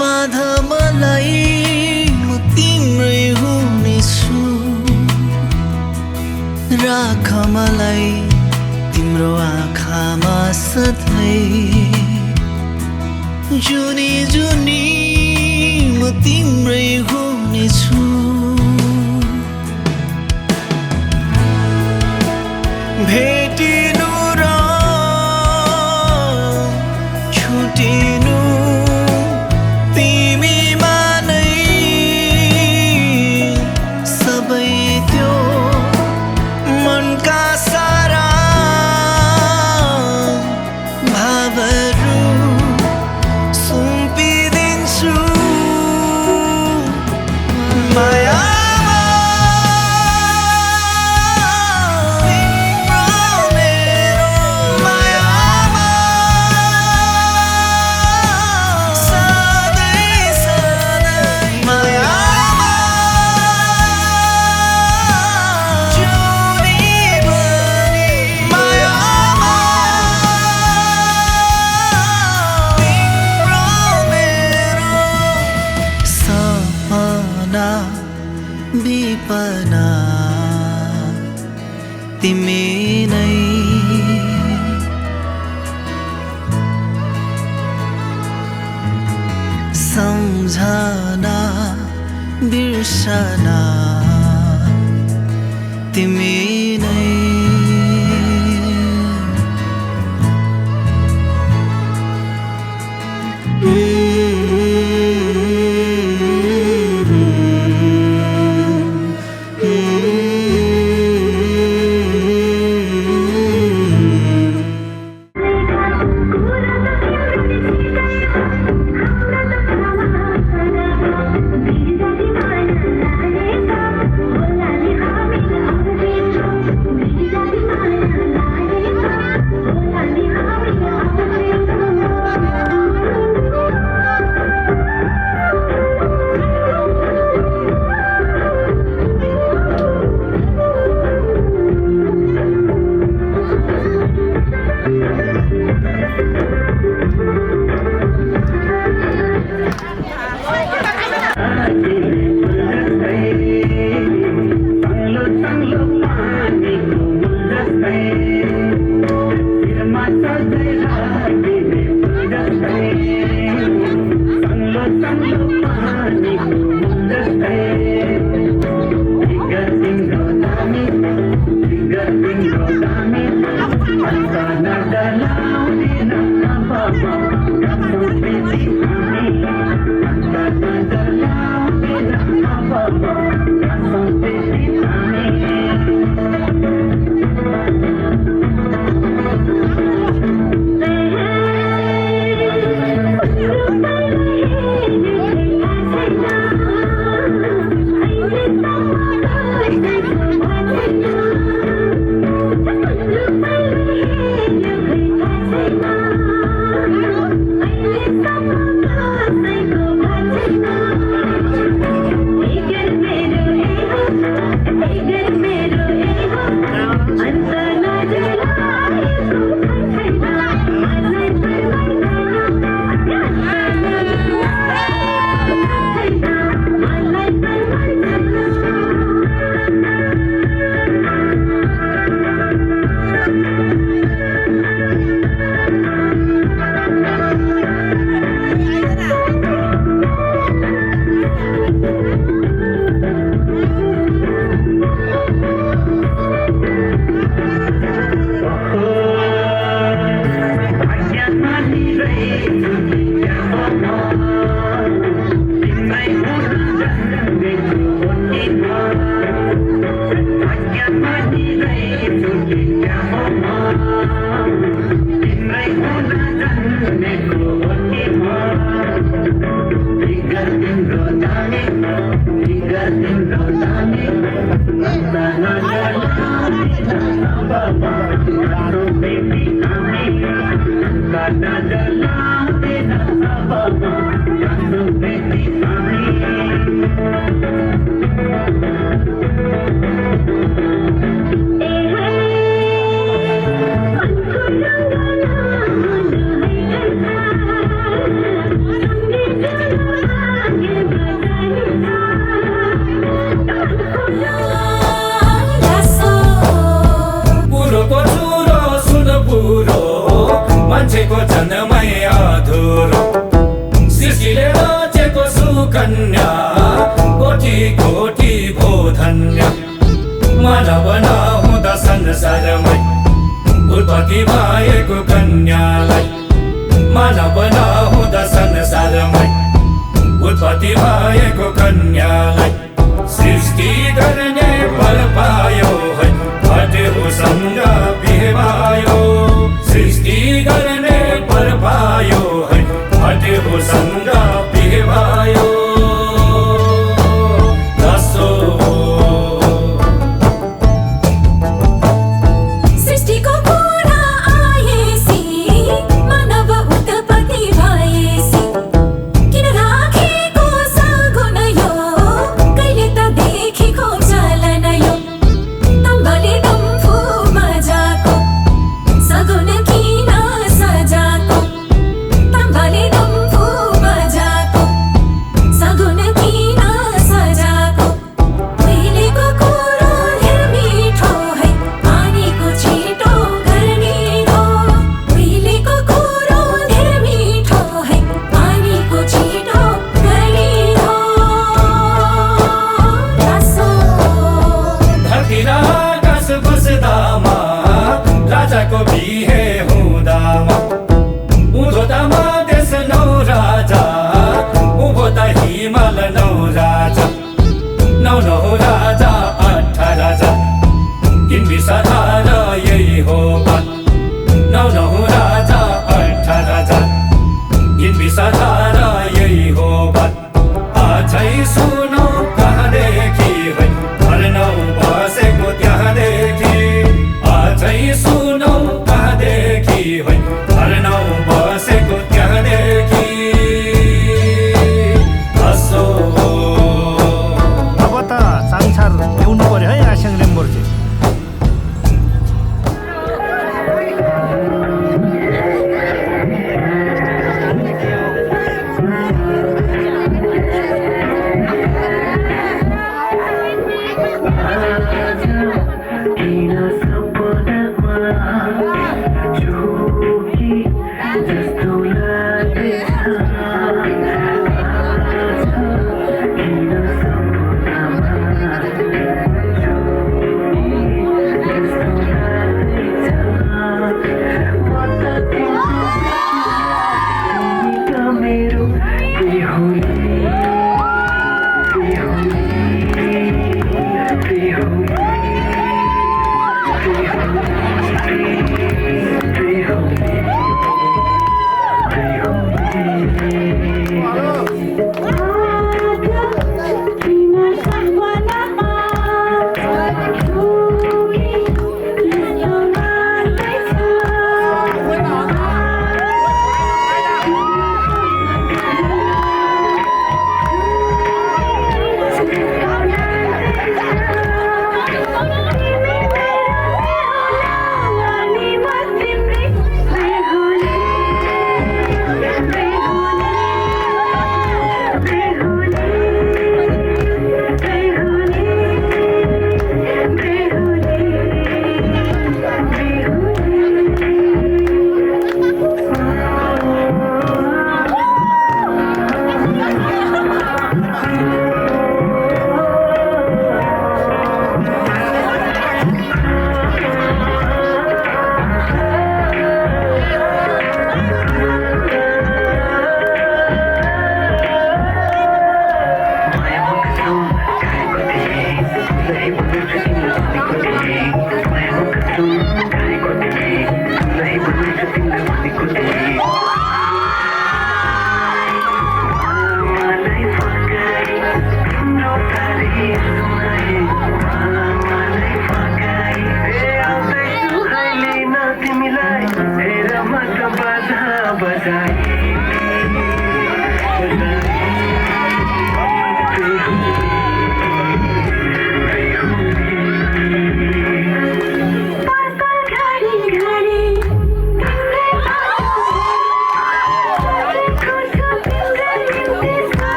बाधा मलाई म तिम्रै हुनेछु राख मलाई तिम्रो आँखामा सधैँ जुनी जुनी म तिम्रै हुनेछु भेटिनु र छुटिनु तिमीमा नै सबै त्यो मनका सारा भावहरू सुम्पिदिन्छु माया विपना तिमी नै सम्झना बिर्सना तिमी नै Thank you. कन्या कोटी कोटी भो धन्य मानव नहुँदा संसारमै उत्पत्ति भएको कन्यालाई मानव नहुँदा संसारमै उत्पत्ति भएको कन्यालाई सृष्टि गर्ने बल पायो है फटेहुसँग बिहे भयो सृष्टि गर्ने बल पायो है फटेहुसँग बिहे भयो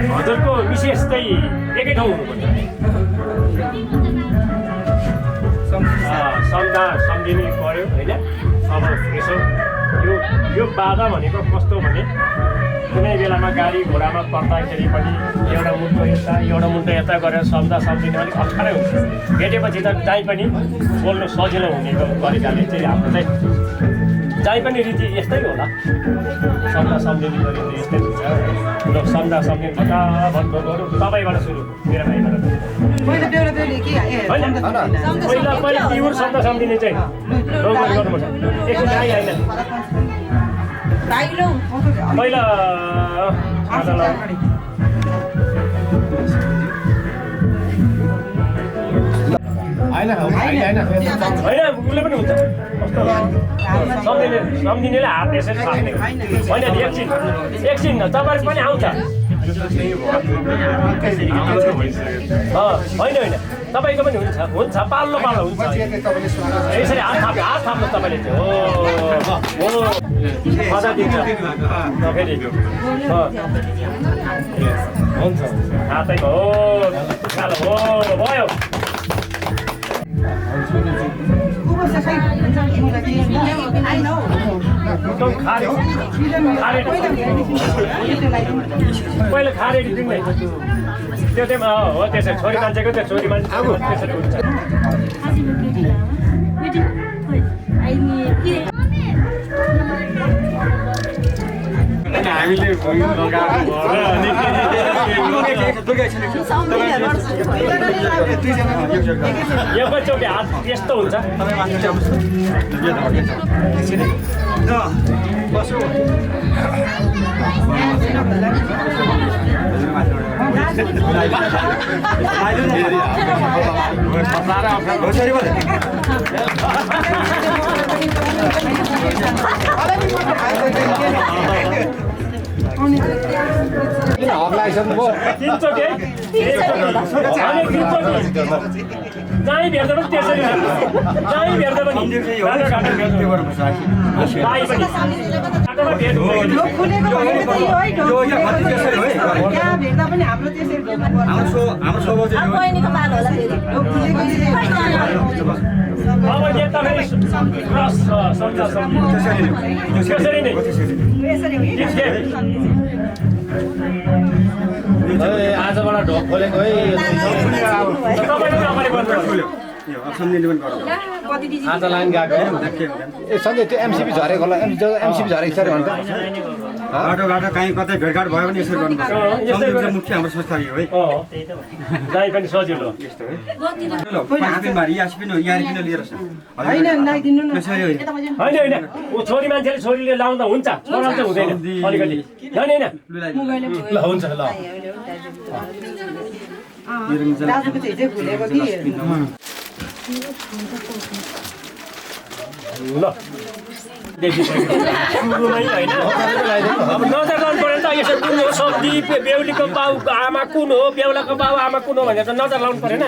हजुरको विशेष चाहिँ एकै ठाउँ हुनुपर्छ सम्झा सम्झिनु पऱ्यो होइन। अब यसो यो बाधा भनेको कस्तो भने कुनै बेलामा गाडी घोडामा पर्दाखेरि पनि एउटा मुन्टो यता गरेर सम्झा सम्झिनु अलिक अप्ठ्यारै हुन्छ। भेटेपछि त जहीँ पनि बोल्नु सजिलो हुने तरिकाले चाहिँ हाम्रो चाहिँ जहीँ पनि रीति यस्तै होला। सम्झा सम्झिनु गऱ्यो भने यस्तै हुन्छ। सम्झा सम्झिनु फटाफट गरौँ। तपाईँबाट सुरु मेरो भाइबाट पहिला प्युर शब्द सम्झिने चाहिँ रोगहरू गर्नुपर्छ एकछिन आइहाल्छ पहिला होइन उसले पनि हुन्छ सम्झिनेले हात यसरी सार्ने होइन एकछिन तपाईँहरू पनि आउँछ होइन तपाईँको पनि हुन्छ पाल्लो हुन्छ यसरी हात थाप्नु तपाईँले चाहिँ हो मजा दिन्छ फेरि हुन्छ हातैमा हो भयो पहिला खारेडी दिने त्यो चाहिँ हो त्यसरी छोरी मान्छेको त्यो छोरी मान्छे त्यसरी हुन्छ हामीले एकैचोटि हात यस्तो हुन्छ जहीँ भेट्दा पनि त्यसरी जहीँ भेट्दा पनि अब देख्दाखेरि त्यसरी नै आजबाट ढोक खोलेको है आज लाइन गएको ए सन्जय त्यो एमसिपी झरेको होला एमसिपी झरेको छ अरे भन्छ बाटो कहीँ कतै भेटघाट भयो भने यसरी गर्नुपर्छ मुख्य हाम्रो संस्था हो है जहीँ पनि सजिलो होइन ऊ छोरी मान्छेले छोरीले लाउँदा हुन्छ छोरा चाहिँ हुँदैन अलिकति होइन ल हुन्छ ल ल सुरुमै होइन अब नजर लाउनु पऱ्यो नि त यसो कुन हो सब्जी बेहुलीको बाउ आमा कुन हो बेहुलाको बाउ आमा कुन हो भनेर त नजर लाउनु परेन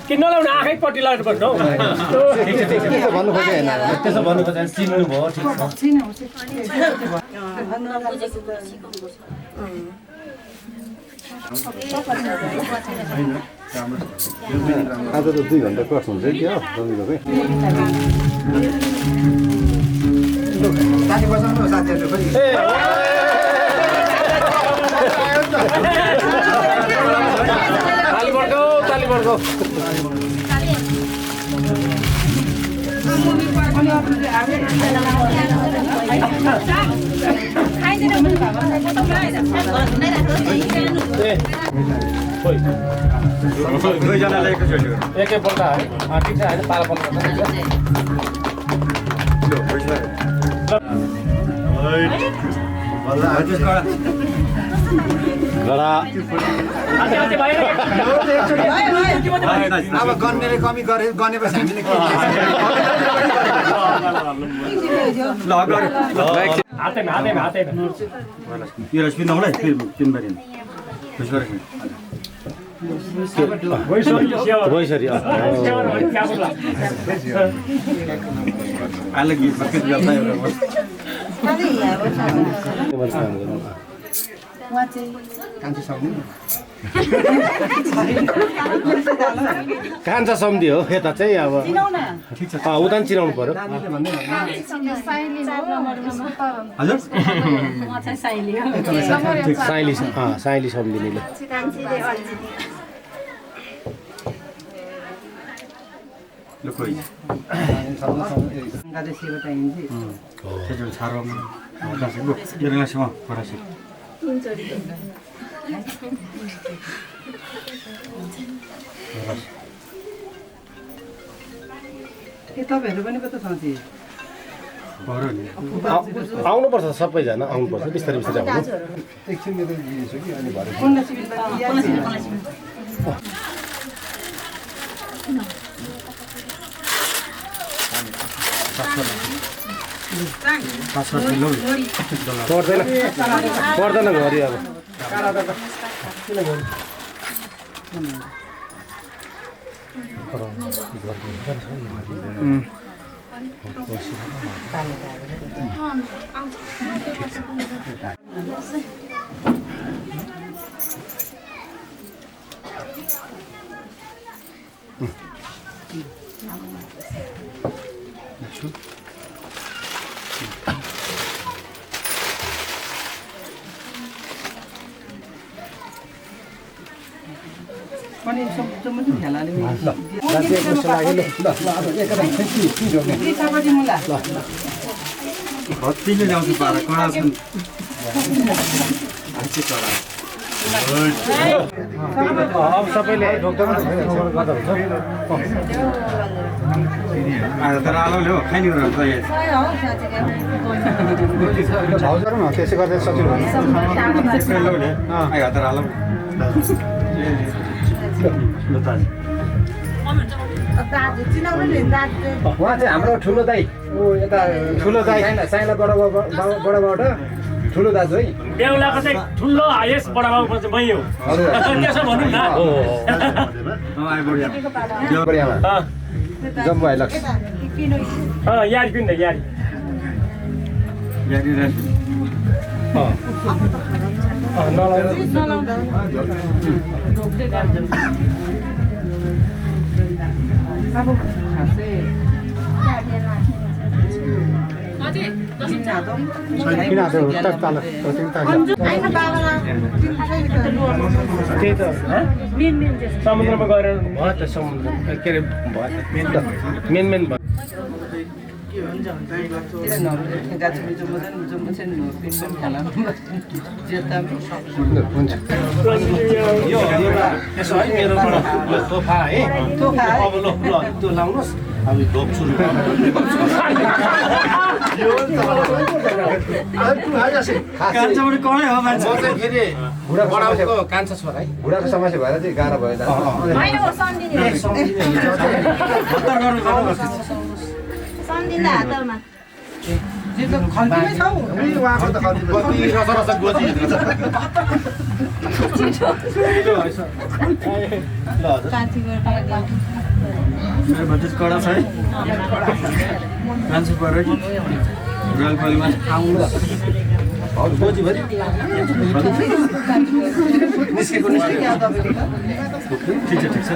कि नलाउनु आँखैपट्टि लाउनु पर्छ हौ भन्नु खोजेन त्यसो भन्नु खोजेन चिन्नु भयो आज त 2 घण्टा क्लास हुन्छ कि हो रमिलोकै ताली बजाउनु साथीहरु पनि ताली बजाऊ दुईजनालाई एकैचोटि एकैपल्ट है ठिक छ होइन पालापल्ट अब गन्नेले कमी गनेपछि हामीले यो रश्मि नहुला तिनबारी वैसरी अलग गीत बकेट गर्दा कान्छा सम्धि हो यता चाहिँ अब उता नि चिनाउनु पर्यो साइली सम्धिनीले तपाईँहरू पनि कता साथी आउनुपर्छ सबैजना आउनुपर्छ बिस्तारै बिस्तारै आउनु एकछिन मेरो दिन्छु कि अनि भरे पर्दैन घरि अब पनि सबै खेलाले हत्तीले ल्याउँछु पारा कडा छन् अब सबैले तर आलो ल्याऊ खाइने त्यसै गर्दा सजिलो उहाँ चाहिँ हाम्रो ठुलो दाइ यता ठुलो दाइ साइला बडाबाट ठुलो दाजु है बेहुलाको चाहिँ ठुलो हाइएस्ट बडाबाबु चाहिँ मै हो त्यसो भन्नु न जम्बु हाइलक्स यारी किन यारी समुद्रमा गएर भयो त समुद्र के अरे भयो मेन भयो त्यसो है मेरोबाट सोफा है अब ल त्यो लाउनुहोस् अब ढोक सुरु कान्छा छोरा है बुढाको समस्या भएर चाहिँ गाह्रो भयो मेरो भतिज कडा छ है मान्छे पऱ्यो कि रोयल परिवार ठिक छ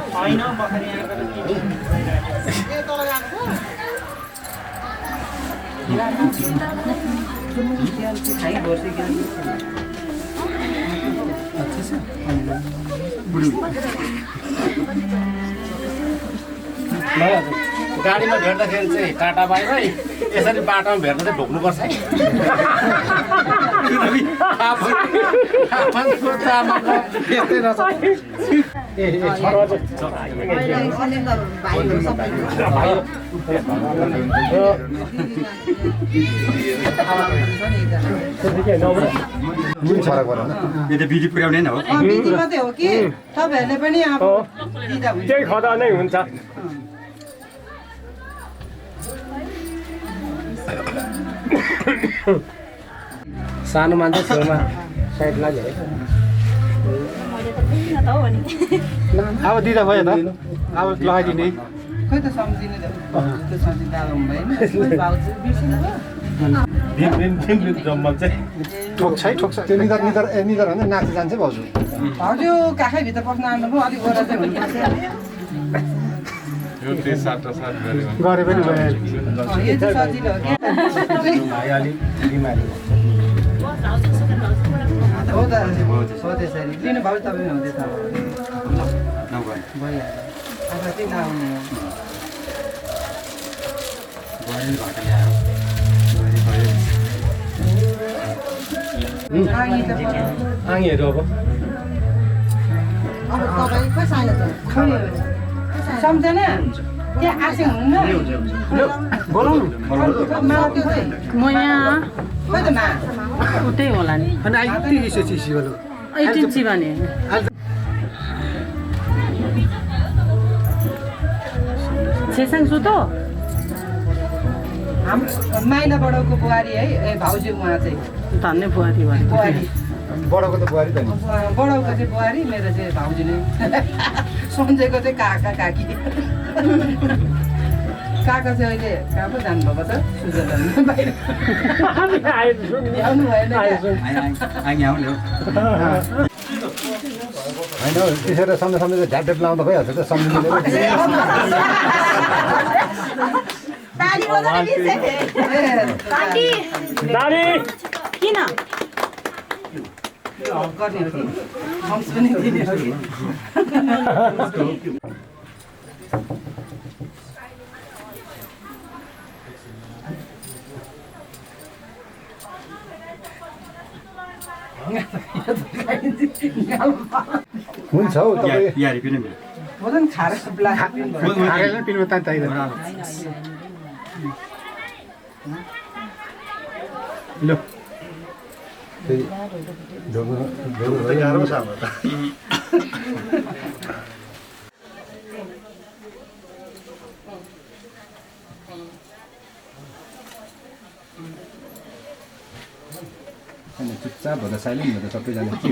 गाडीमा भेट्दाखेरि चाहिँ टाटा बाई भाइ यसरी बाटोमा भेट्दा चाहिँ ढोक्नुपर्छ है यो त बिजी पुर्याउने नै हो बिजी मात्रै हो कि तपाईँहरूले पनि अब त्यही खदा नै हुन्छ सानो मान्छे छेउमा साइड लाग्यो है अब दिँदा भयो त अब लगाइदिने खोइ त सम्झिने त्यो सम्झिँदा हुँदैन जम्मा चाहिँ ठोक्छ है ठोक्छ त्यो निदर भने नाच्नु जान्छ भाउजू हजुर काखैभित्र पस्न आउनुभयो अलिक गोरा चाहिँ हुनुपर्छ गरे पनि यो चाहिँ सजिलो हो क्या हो त हो त्यसरी लिनु भयो तपाईँ हुँदैछ भइहाल्यो आफै चाहिँ नआउने आङीहरू अब सम्झना त्यहाँ आसिङ हुन्न बोलाउनु म यहाँ खोइ त मा उतै होला नि अनि आइते चिसी बोलो चिन्ची भने छेसाङ सुतो माइला बडाउको बुहारी है ए भाउजू उहाँ चाहिँ धन्य बुहारी भने बुहारी बडाको त बुहारी त नि बडाउको चाहिँ बुहारी मेरो चाहिँ भाउजू नै सन्जयको चाहिँ काका काकी काका चाहिँ अहिले कहाँ पो जानुभएको त स्विजरल्यान्ड बाहिर आउनु भएन होइन त्यसरी सम्झ सम्झ झ्याप झ्याप लाउँदा भइहाल्छ त सम्झिँदै किन गर्ने हो कि हम्स पनि दिने हो कि हुन्छ हौ यारी पनि भोजन खाएर पिनमा तान्दैन ल त्यही चुपचाप भएर साइलेन्ट भएर सबैजना के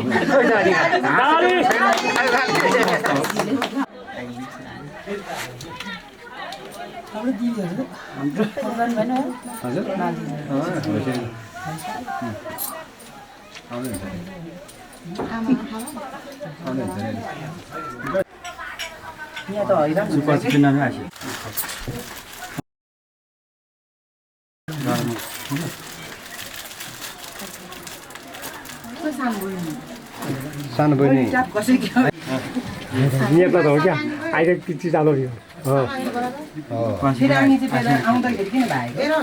यहाँ त हैरान सानो बहिनी नियतलाई त हो क्या अहिले पिच्छी चालो यो फेरि चाहिँ पहिला आउँदाखेरि किन भागेको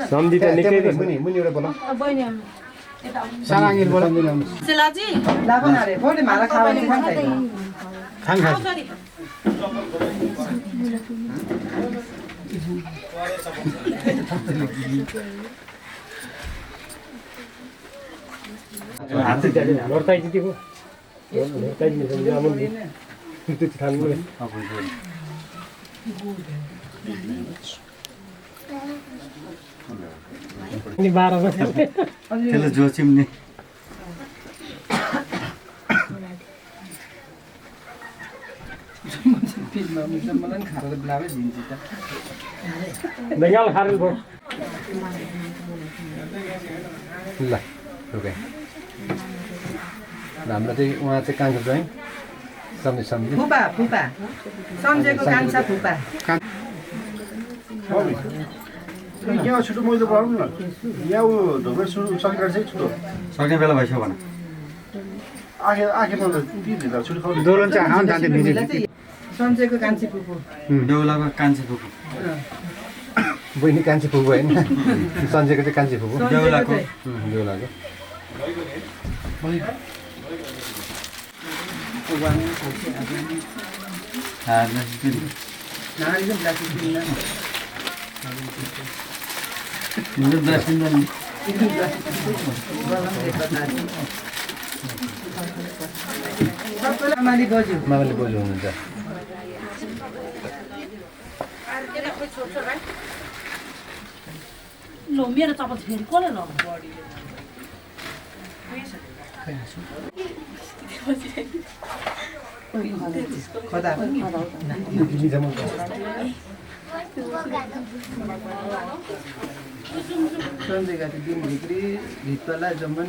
सम्झि त निकै मुनि एउटा बोला सानो आङ्गिल बोला लाभन अरे फोटे माला खाउने खान खा त्यसले जोचिम्ने मलाई खाएर ब्लाबै दिन्छ त बेङ्गाल खारेल भयो ल ओके हाम्रो चाहिँ उहाँ चाहिँ कान्छो चाहिँ सम्झि फुपा फुपा सम्झेको कान्छा फुपा यहाँ छिटो मैले पढाउनु न यहाँ ऊ ढोका सुरु सकिरहेको छ छिटो सक्ने बेला भइसक्यो भन आखेमा त भित्र छिटो खाउ दोलन चाहिँ आउनु जान्थ्यो बिजी सम्झेको कान्छी फुपू बेहुलाको कान्छी फुपू बहिनी कान्छी फुपू होइन सन्जेको चाहिँ कान्छी फुपू बेहुलाको बेहुलाको मामाली बज्यू हुनुहुन्छ लो मेरो चप्पल फेरि कसले ल खदा सम्झेका थियो दिनभित्री भित्तलाई जम्मन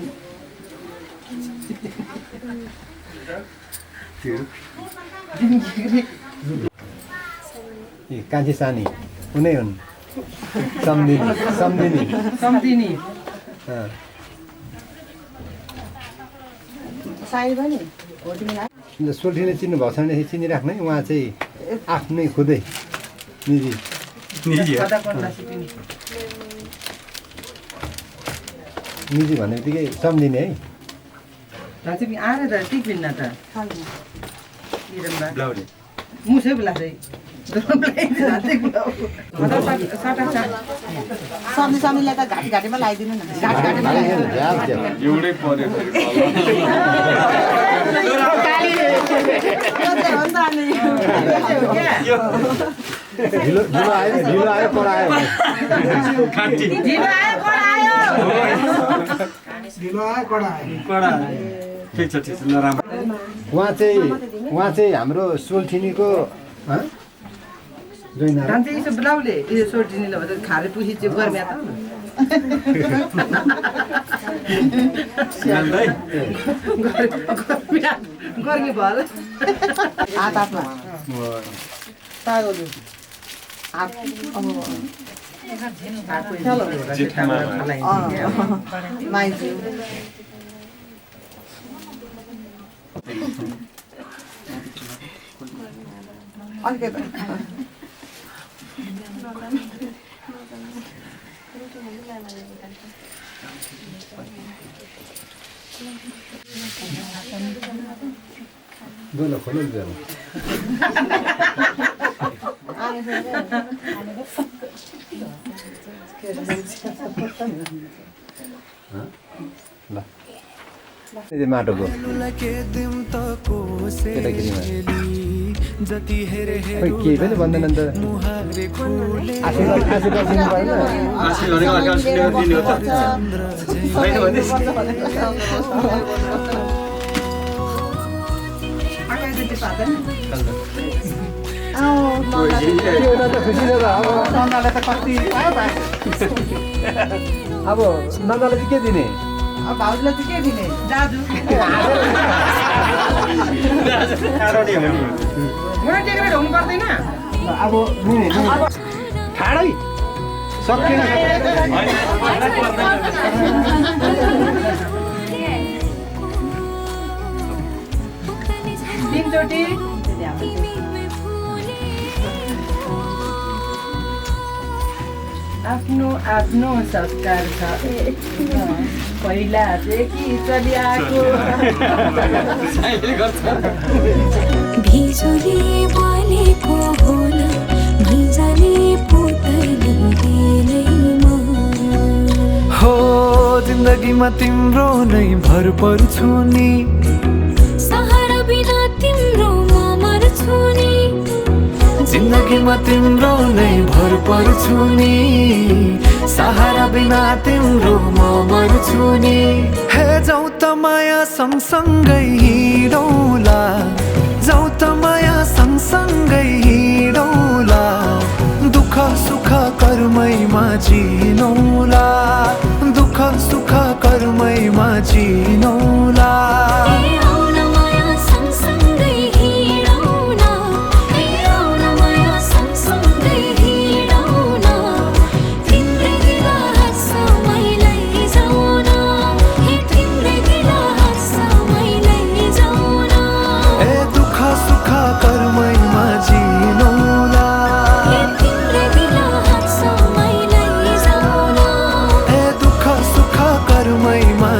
कान्छी सानी उनै हुन् सम्धिनी सोल्ठीले चिन्नु भएको छैन चिनिराख्ने उहाँ चाहिँ आफ्नै खुदै निजी भन्ने बित्तिकै सम्झिने है चाहिँ आएर त टिक्बिन्न त ब्लाउडी मुसै बेला चाहिँ सब्जीलाई त घाँटी घाँटीमा लगाइदिनु न एउटै पर्यो ढिलो आयो पढायो ठिक छ ल राम्रो उहाँ चाहिँ हाम्रो सोल्ठिनीको राम्रै यसो ब्लाउले यो सोल्टिनीले भन्छ खारे पुसी चाहिँ गर्म्या त गर्मी भयो हात हातमा बोलो खोलो जरा ल माटोको केटाकेटीमा केही पनि भन्दैन नि त आशी गर्दिनु भएन अब नन्दाले चाहिँ के दिने भाउजूलाई चाहिँ के दिने दाजु मुना टेकेर हुनु पर्दैन अब ठाडै सकिएन तीनचोटि आफ्नो आफ्नो संस्कार छ पहिला चाहिँ कि चलिआएको भिजुली बलेको होला भिजाले पुतलीमा हो जिन्दगीमा तिम्रो नै भर पर्छु नि सहारा बिना तिम्रो म मर्छु नि जिन्दगीमा तिम्रो नै भर पर्छु नि सहारा बिना तिम्रो म मर्छु नि हे जाऊ त माया सँगसँगै हिँडौला जाऊ त माया सँगसँगै हिँडौला दुःख सुख कर्मैमा जिनौला दुःख सुख कर्मैमा जिनौला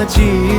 जी